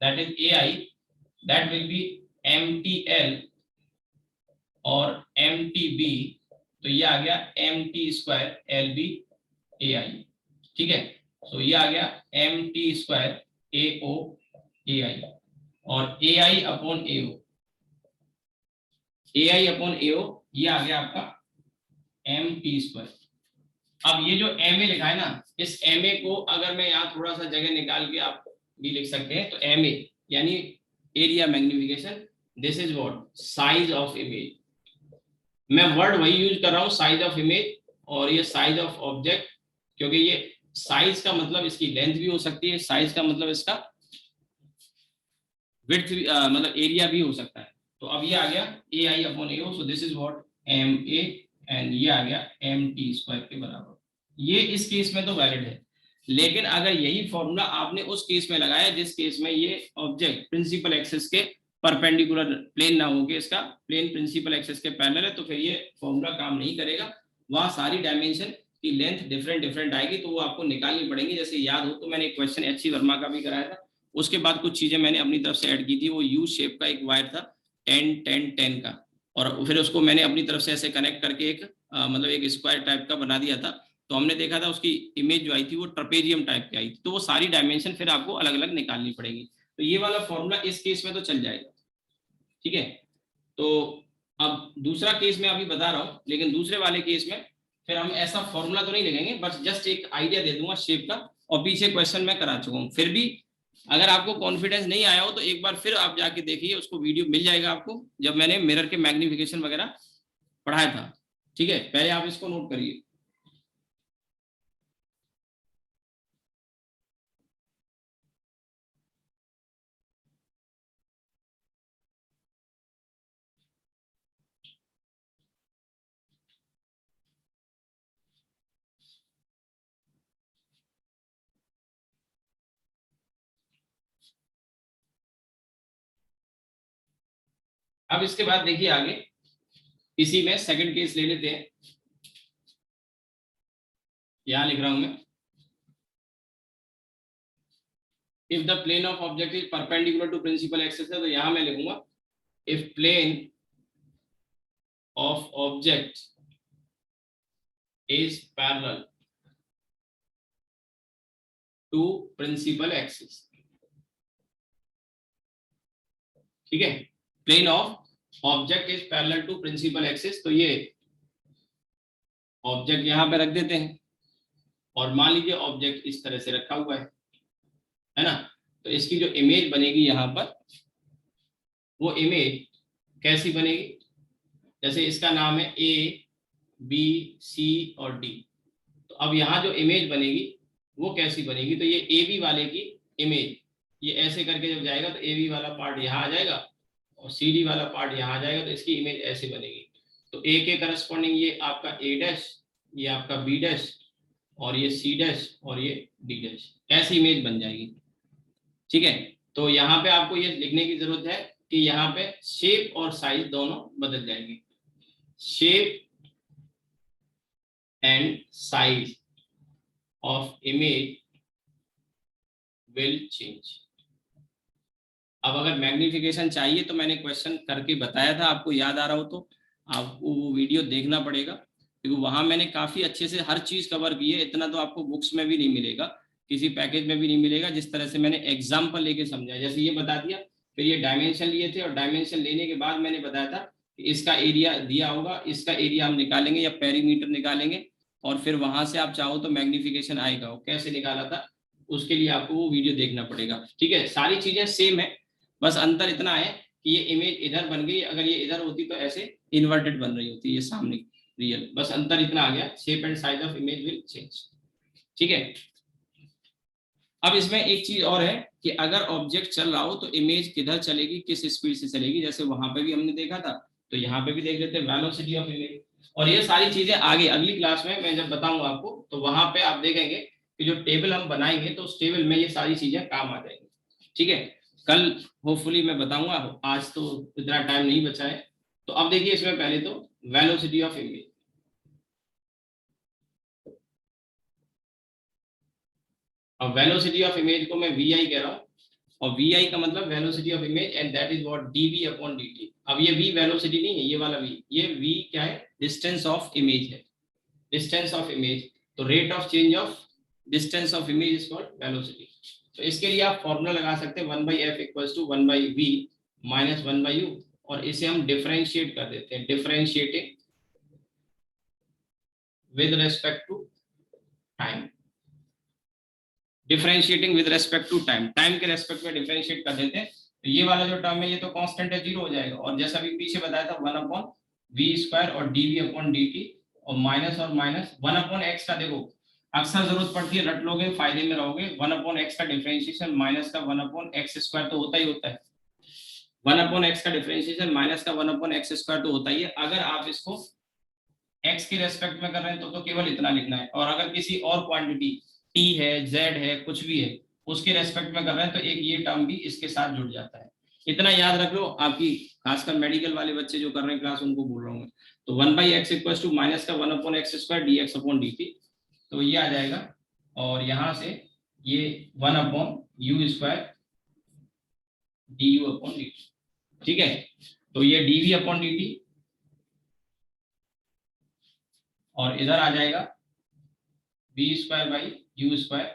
that is AI that will be MTL और MTB, तो ये आ गया MT स्क्वायर LB AI, ठीक है। तो ये आ गया MT स्क्वायर AO AI और AI upon AO, AI upon AO ये आ गया आपका MT स्क्वायर। अब ये जो MA लिखा है ना, इस MA को अगर मैं यहाँ थोड़ा सा जगह निकाल के आप भी लिख सकते हैं, तो MA यानी area magnification, this is what size of image. मैं वर्ड वही यूज कर रहा हूँ साइज ऑफ इमेज, और ये साइज ऑफ ऑब्जेक्ट, क्योंकि ये साइज का मतलब इसकी लेंथ भी हो सकती है, साइज का मतलब इसका विड्थ भी मतलब एरिया भी हो सकता है। तो अब ये आ गया AI upon AO, so this is what MA and ये आ गया MT स्क्वायर के बराबर। ये इस केस में तो वैलिड है, लेकिन अगर यही फॉर्मूला आपने उस केस में लगाया जिस केस में ये ऑब्जेक्ट प्रिंसिपल एक्सिस के परपेंडिकुलर प्लेन ना हो के इसका प्लेन प्रिंसिपल एक्सिस के पैरेलल है, तो फिर ये फॉर्मूला काम नहीं करेगा। वहां सारी डायमेंशन की लेंथ डिफरेंट आएगी, तो वो आपको निकालनी पड़ेगी। जैसे याद हो तो मैंने एक क्वेश्चन HC वर्मा का भी कराया था, उसके बाद कुछ चीजें मैंने अपनी तरफ से ऐड की थी। वो यू शेप का एक वायर था 10-10-10 का, और फिर उसको मैंने अपनी तरफ से ऐसे कनेक्ट करके एक मतलब एक स्क्वायर टाइप का बना दिया था। तो हमने देखा था उसकी इमेज जो आई थी वो ट्रपेजियम टाइप की आई थी, तो वो सारी डायमेंशन फिर आपको अलग अलग निकालनी पड़ेगी। तो ये वाला फॉर्मूला इस केस में तो चल जाएगा, ठीक है। तो अब दूसरा केस मैं अभी बता रहा हूँ, लेकिन दूसरे वाले केस में फिर हम ऐसा फॉर्मूला तो नहीं लिखेंगे, बस जस्ट एक आइडिया दे दूंगा शेप का, और पीछे क्वेश्चन मैं करा चुका हूँ। फिर भी अगर आपको कॉन्फिडेंस नहीं आया हो तो एक बार फिर आप जाके देखिए, उसको वीडियो मिल जाएगा आपको, जब मैंने मिरर के मैग्निफिकेशन वगैरह पढ़ाया था, ठीक है। पहले आप इसको नोट करिए। अब इसके बाद देखिए आगे, इसी में सेकंड केस ले लेते हैं। यहां लिख रहा हूं मैं, if the plane of object is perpendicular to principal axis है, तो यहां मैं लिखूंगा if plane of object is parallel to principal axis, ठीक है। Plane of object is parallel to principal axis, तो ये ऑब्जेक्ट यहां पे रख देते हैं, और मान लीजिए ऑब्जेक्ट इस तरह से रखा हुआ है ना। तो इसकी जो इमेज बनेगी यहां पर, वो इमेज कैसी बनेगी, जैसे इसका नाम है A, B, C और D। तो अब यहाँ जो इमेज बनेगी वो कैसी बनेगी, तो ये AB वाले की इमेज ये ऐसे करके जब जाएगा तो AB वाला पार्ट यहाँ आ जाएगा और CD वाला पार्ट यहाँ आ जाएगा, तो इसकी इमेज ऐसे बनेगी। तो A के करस्पॉन्डिंग ये आपका A', ये आपका B', और ये C' और ये D', ऐसी इमेज बन जाएगी, ठीक है। तो यहाँ पे आपको ये लिखने की जरूरत है कि यहाँ पे शेप और साइज दोनों बदल जाएंगे, shape and size of image will change. अब अगर मैग्निफिकेशन चाहिए तो मैंने क्वेश्चन करके बताया था, आपको याद आ रहा हो तो आपको वो वीडियो देखना पड़ेगा, क्योंकि वहां मैंने काफी अच्छे से हर चीज कवर की है। इतना तो आपको बुक्स में भी नहीं मिलेगा, किसी पैकेज में भी नहीं मिलेगा, जिस तरह से मैंने एग्जाम्पल लेके समझाया। जैसे ये बता दिया, फिर ये डायमेंशन लिए थे, और डायमेंशन लेने के बाद मैंने बताया था कि इसका एरिया दिया होगा, इसका एरिया हम निकालेंगे या पेरीमीटर निकालेंगे, और फिर वहां से आप चाहो तो मैग्निफिकेशन आएगा। वो कैसे निकाला था उसके लिए आपको वो वीडियो देखना पड़ेगा, ठीक है। सारी चीजें सेम है, बस अंतर इतना है कि ये इमेज इधर बन गई, अगर ये इधर होती तो ऐसे इन्वर्टेड बन रही होती, ये सामने रियल, बस अंतर इतना आ गया, shape and size of image will change, ठीक है। अब इसमें एक चीज और है कि अगर ऑब्जेक्ट चल रहा हो तो इमेज किधर चलेगी, किस स्पीड से चलेगी, जैसे वहां पे भी हमने देखा था, तो यहाँ पे भी देख लेते हैं वेलोसिटी ऑफ इमेज। और ये सारी चीजें आगे अगली क्लास में मैं जब बताऊंगा आपको, तो वहां पे आप देखेंगे कि जो टेबल हम बनाएंगे तो उस टेबल में ये सारी चीजें काम आ जाएंगी। ठीक है, कल होपफुली मैं बताऊंगा, आज तो इतना टाइम नहीं बचा है। तो अब देखिए इसमें पहले तो वेलोसिटी ऑफ इमेज, अब वेलोसिटी ऑफ इमेज को मैं वी कह रहा हूँ, और वी का मतलब velocity of image, and that is what dv upon dt। अब ये v वेलोसिटी नहीं है, ये वाला v, ये v क्या है, डिस्टेंस ऑफ इमेज है, डिस्टेंस ऑफ इमेज। तो rate of change of distance of image is called velocity. तो इसके लिए आप फॉर्मूला लगा सकते हैं 1/f equals to 1/v minus 1/u, और इसे हम डिफरेंशिएट कर देते हैं, differentiating with respect to time, differentiating with respect to time, time के रेस्पेक्ट में डिफरेंशिएट कर देते हैं। तो ये वाला जो टर्म है ये तो कांस्टेंट है, 0 हो जाएगा, और जैसा भी पीछे बताया था 1/v² और dv अपॉन dt, और माइनस और माइनस 1/x का, देखो अक्सर जरूरत पड़ती है, रट लोगे फायदे में रहोगे, 1/x का डिफरेंशिएशन माइनस का 1/x² तो होता ही होता है, 1/x का डिफरेंशिएशन माइनस का 1/x² तो होता ही है। अगर आप इसको x के रेस्पेक्ट में कर रहे हैं तो केवल इतना लिखना है, और अगर किसी और क्वांटिटी t है, z है, कुछ भी है, उसके रेस्पेक्ट में कर रहे हैं तो एक ये टर्म भी इसके साथ जुड़ जाता है। इतना याद रख लो, आपकी खासकर मेडिकल वाले बच्चे जो कर रहे हैं क्लास, उनको बोल रहा हूँ मैं। तो 1/x इक्वल्स टू माइनस का 1/x² dx अपॉन dt, तो ये आ जाएगा, और यहां से ये 1/u² du अपॉन dt। ठीक है, तो ये dv अपॉन dt, और इधर आ जाएगा v²/u²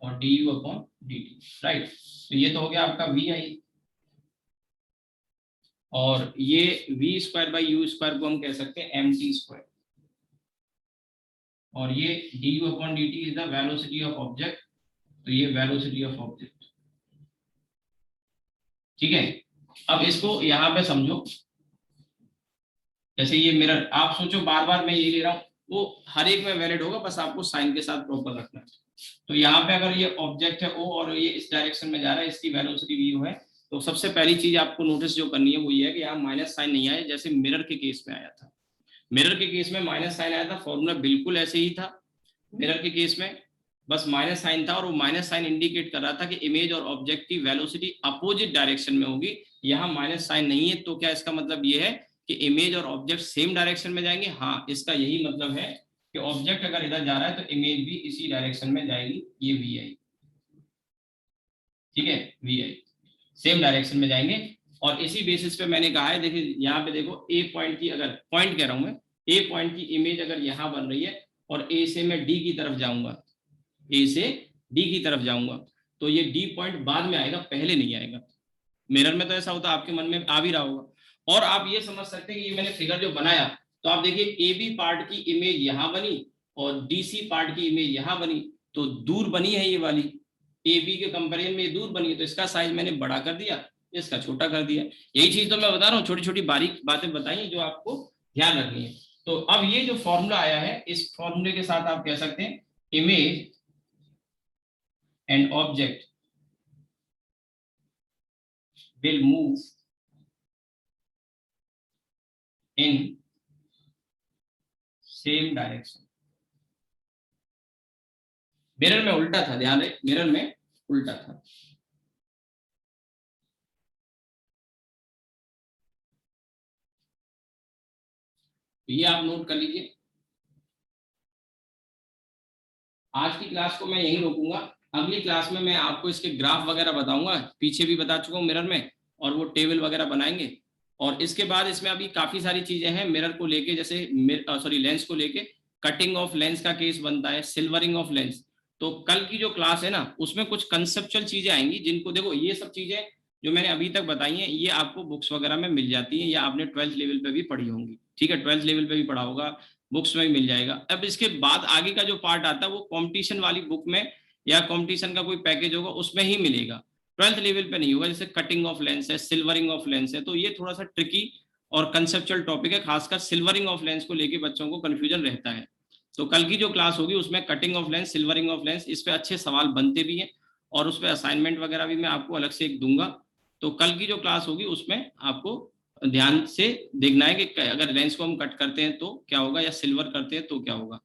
और du अपॉन dt, राइट। तो ये तो हो गया आपका vi, और ये v²/u² को हम कह सकते हैं mt², और ये du upon dt is the velocity of object, तो ये वेलोसिटी ऑफ ऑब्जेक्ट। ठीक है, अब इसको यहाँ पे समझो, जैसे ये मिरर, आप सोचो बार बार मैं ये ले रहा हूँ, वो हर एक में वैलिड होगा, बस आपको साइन के साथ प्रॉपर रखना है। तो यहाँ पे अगर ये ऑब्जेक्ट है O और ये इस डायरेक्शन में जा रहा है, इसकी वेलोसिटी v है, तो सबसे पहली चीज आपको नोटिस जो करनी है वो ये है कि यहाँ माइनस साइन नहीं आया, जैसे मिरर के केस में आया था। मिरर के केस में माइनस साइन आया था, फॉर्मूला बिल्कुल ऐसे ही था। मिरर के केस में बस माइनस साइन था, और वो माइनस साइन इंडिकेट कर रहा था कि इमेज और ऑब्जेक्ट की वेलोसिटी अपोजिट डायरेक्शन में होगी। यहाँ माइनस साइन नहीं है, तो क्या इसका मतलब ये है कि इमेज और ऑब्जेक्ट सेम डायरेक्शन में जाएंगे? हाँ, इसका यही मतलब है कि ऑब्जेक्ट अगर इधर जा रहा है तो इमेज भी इसी डायरेक्शन में जाएगी, ये vi। ठीक है, vi सेम डायरेक्शन में जाएंगे, और इसी बेसिस पे मैंने कहा है, देखिए यहाँ पे देखो, ए पॉइंट की, अगर पॉइंट कह रहा हूं मैं, ए पॉइंट की इमेज अगर यहाँ बन रही है और ए से मैं डी की तरफ जाऊंगा, ए से डी की तरफ जाऊंगा, तो ये डी पॉइंट बाद में आएगा, पहले नहीं आएगा। मिरर में तो ऐसा होता, आपके मन में आ भी रहा होगा। और आप ये समझ सकते हैं कि ये मैंने फिगर जो बनाया, तो आप देखिए ए बी पार्ट की इमेज यहाँ बनी और डीसी पार्ट की इमेज यहाँ बनी, तो दूर बनी है ये वाली, ए बी के कंपेरिजन में दूर बनी है, तो इसका साइज मैंने बड़ा कर दिया, इसका छोटा कर दिया। यही चीज तो मैं बता रहा हूँ, छोटी छोटी बारीक बातें बताई जो आपको ध्यान रखनी है। तो अब ये जो फॉर्मूला आया है, इस फॉर्मूले के साथ आप कह सकते हैं image and object will move in same direction। Mirror में उल्टा था, ध्यान रहे, मिरर में उल्टा था। तो ये आप नोट कर लीजिए। आज की क्लास को मैं यहीं रोकूंगा, अगली क्लास में मैं आपको इसके ग्राफ वगैरह बताऊंगा, पीछे भी बता चुका हूँ मिरर में, और वो टेबल वगैरह बनाएंगे। और इसके बाद इसमें अभी काफी सारी चीजें हैं मिरर को लेके, जैसे लेंस को लेके कटिंग ऑफ लेंस का केस बनता है, सिल्वरिंग ऑफ लेंस। तो कल की जो क्लास है ना, उसमें कुछ कंसेप्चुअल चीजें आएंगी, जिनको देखो, ये सब चीजें जो मैंने अभी तक बताई हैं, ये आपको बुक्स वगैरह में मिल जाती हैं, या आपने 12th लेवल पे भी पढ़ी होंगी। ठीक है, 12th लेवल पे भी पढ़ा होगा, बुक्स में भी मिल जाएगा। अब इसके बाद आगे का जो पार्ट आता है वो कंपटीशन वाली बुक में, या कंपटीशन का कोई पैकेज होगा उसमें ही मिलेगा, 12th लेवल पे नहीं होगा। जैसे कटिंग ऑफ लेंस है, सिल्वरिंग ऑफ लेंस है, तो ये थोड़ा सा ट्रिकी और कंसेप्चुअल टॉपिक है, खासकर सिल्वरिंग ऑफ लेंस को लेके बच्चों को कंफ्यूजन रहता है। तो कल की जो क्लास होगी उसमें cutting of lens, silvering of lens, इस पे अच्छे सवाल बनते भी हैं और उस पे असाइनमेंट वगैरह भी मैं आपको अलग से एक दूंगा। तो कल की जो क्लास होगी उसमें आपको ध्यान से देखना है कि अगर लेंस को हम कट करते हैं तो क्या होगा, या सिल्वर करते हैं तो क्या होगा।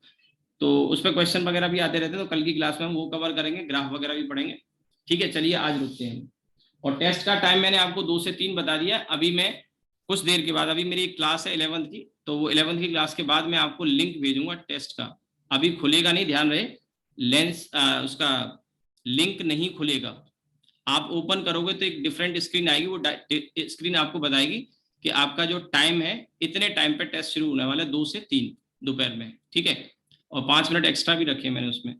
तो उस पर क्वेश्चन वगैरह भी आते रहते हैं, तो कल की क्लास में हम वो कवर करेंगे, ग्राफ वगैरह भी पढ़ेंगे। ठीक है, चलिए आज रुकते हैं। और टेस्ट का टाइम मैंने आपको 2 से 3 बता दिया। अभी मैं कुछ देर के बाद, अभी मेरी एक क्लास है 11th की, तो वो 11th की क्लास के बाद मैं आपको लिंक भेजूंगा टेस्ट का। अभी खुलेगा नहीं, ध्यान रहे, लेंस उसका लिंक नहीं खुलेगा। आप ओपन करोगे तो एक डिफरेंट स्क्रीन आएगी, वो स्क्रीन आपको बताएगी कि आपका जो टाइम है इतने टाइम पे टेस्ट शुरू होने वाला है, 2 से 3 दोपहर में। ठीक है, और 5 मिनट एक्स्ट्रा भी रखे मैंने उसमें।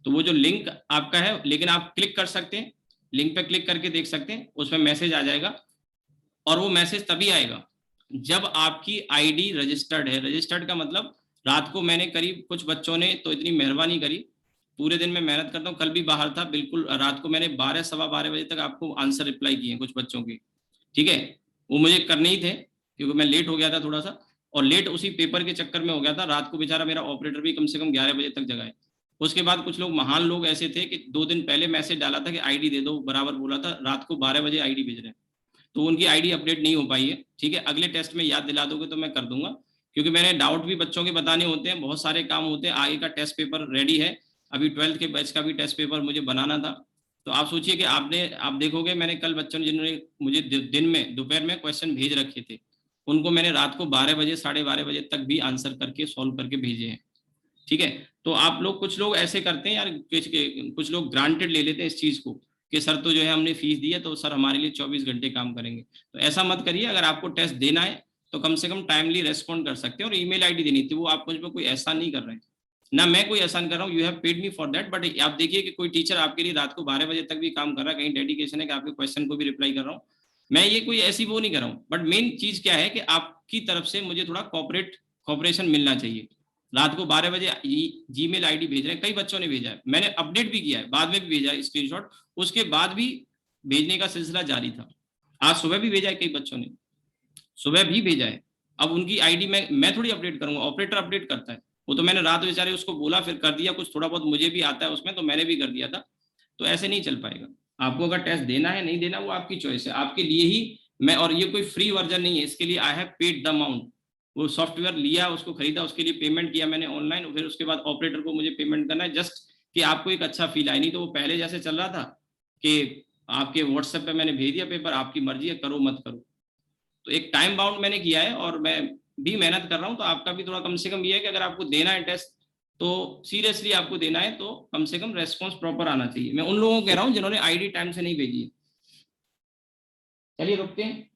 तो वो जो लिंक आपका है, लेकिन आप क्लिक कर सकते हैं, लिंक पे क्लिक करके देख सकते हैं, उसमें मैसेज आ जाएगा। और वो मैसेज तभी आएगा जब आपकी आईडी रजिस्टर्ड है। रजिस्टर्ड का मतलब, रात को मैंने करीब, कुछ बच्चों ने तो इतनी मेहरबानी करी, पूरे दिन में मेहनत करता हूँ, कल भी बाहर था बिल्कुल, रात को मैंने 12 सवा 12 बजे तक आपको आंसर रिप्लाई किए कुछ बच्चों के। ठीक है, वो मुझे करने ही थे क्योंकि मैं लेट हो गया था थोड़ा सा, और लेट उसी पेपर के चक्कर में हो गया था। रात को बेचारा मेरा ऑपरेटर भी कम से कम 11 बजे तक जगाए। उसके बाद कुछ लोग, महान लोग ऐसे थे कि 2 दिन पहले मैसेज डाला था कि आईडी दे दो, बराबर बोला था, रात को 12 बजे आईडी भेज रहे हैं। तो उनकी आईडी अपडेट नहीं हो पाई है। ठीक है, अगले टेस्ट में याद दिला दोगे तो मैं कर दूंगा, क्योंकि मैंने डाउट भी बच्चों के बताने होते हैं, बहुत सारे काम होते हैं। आगे का टेस्ट पेपर रेडी है, अभी 12th के बैच का भी टेस्ट पेपर मुझे बनाना था। तो आप सोचिए कि आप देखोगे, मैंने कल बच्चों ने जिन्होंने मुझे दिन में दोपहर में क्वेश्चन भेज रखे थे, उनको मैंने रात को 12 बजे 12:30 बजे तक भी आंसर करके सॉल्व करके भेजे हैं। ठीक है, तो आप लोग, कुछ लोग ऐसे करते हैं यार, कुछ लोग ग्रांटेड ले लेते हैं इस चीज को कि सर तो जो है हमने फीस दी है तो सर हमारे लिए 24 घंटे काम करेंगे। तो ऐसा मत करिए, अगर आपको टेस्ट देना है तो कम से कम टाइमली रेस्पॉन्ड कर सकते हैं। और ईमेल आईडी देनी थी, वो आप मुझ पर कोई एहसान नहीं कर रहे हैं ना, मैं कोई एहसान कर रहा हूँ, you have paid me for that. But आप देखिए कि कोई टीचर आपके लिए रात को 12 बजे तक भी काम कर रहा है, कहीं डेडिकेशन है कि आपके क्वेश्चन को भी रिप्लाई कर रहा हूँ। मैं ये कोई ऐसी वो नहीं कर रहा हूँ, बट मेन चीज क्या है कि आपकी तरफ से मुझे थोड़ा कॉपरेशन मिलना चाहिए। रात को 12 बजे जीमेल आईडी भेज रहे हैं, कई बच्चों ने भेजा है, मैंने अपडेट भी किया है, बाद में भी भेजा है स्क्रीनशॉट, उसके बाद भी भेजने का सिलसिला जारी था। आज सुबह भी भेजा है, कई बच्चों ने सुबह भी भेजा है। अब उनकी आईडी मैं थोड़ी अपडेट करूंगा, ऑपरेटर अपडेट करता है। वो तो मैंने रात बेचारे उसको बोला, फिर कर दिया, कुछ थोड़ा बहुत मुझे भी आता है उसमें, तो मैंने भी कर दिया था। तो ऐसे नहीं चल पाएगा। आपको अगर टेस्ट देना है नहीं देना वो आपकी चॉइस है, आपके लिए ही मैं, और ये कोई फ्री वर्जन नहीं है, इसके लिए I have paid the amount. वो सॉफ्टवेयर लिया, उसको खरीदा, उसके लिए पेमेंट किया मैंने ऑनलाइन, फिर उसके बाद ऑपरेटर को मुझे पेमेंट करना है, जस्ट कि आपको एक अच्छा फील आए। नहीं तो वो पहले जैसे चल रहा था कि आपके व्हाट्सएप पे मैंने भेज दिया पेपर, आपकी मर्जी है, करो मत करो। तो एक टाइम बाउंड मैंने किया है और मैं भी मेहनत कर रहा हूँ, तो आपका भी थोड़ा कम से कम ये है कि अगर आपको देना है टेस्ट तो सीरियसली आपको देना है, तो कम से कम रेस्पॉन्स प्रॉपर आना चाहिए। मैं उन लोगों को कह रहा हूँ जिन्होंने आईडी टाइम से नहीं भेजी है। चलिए रुकते हैं।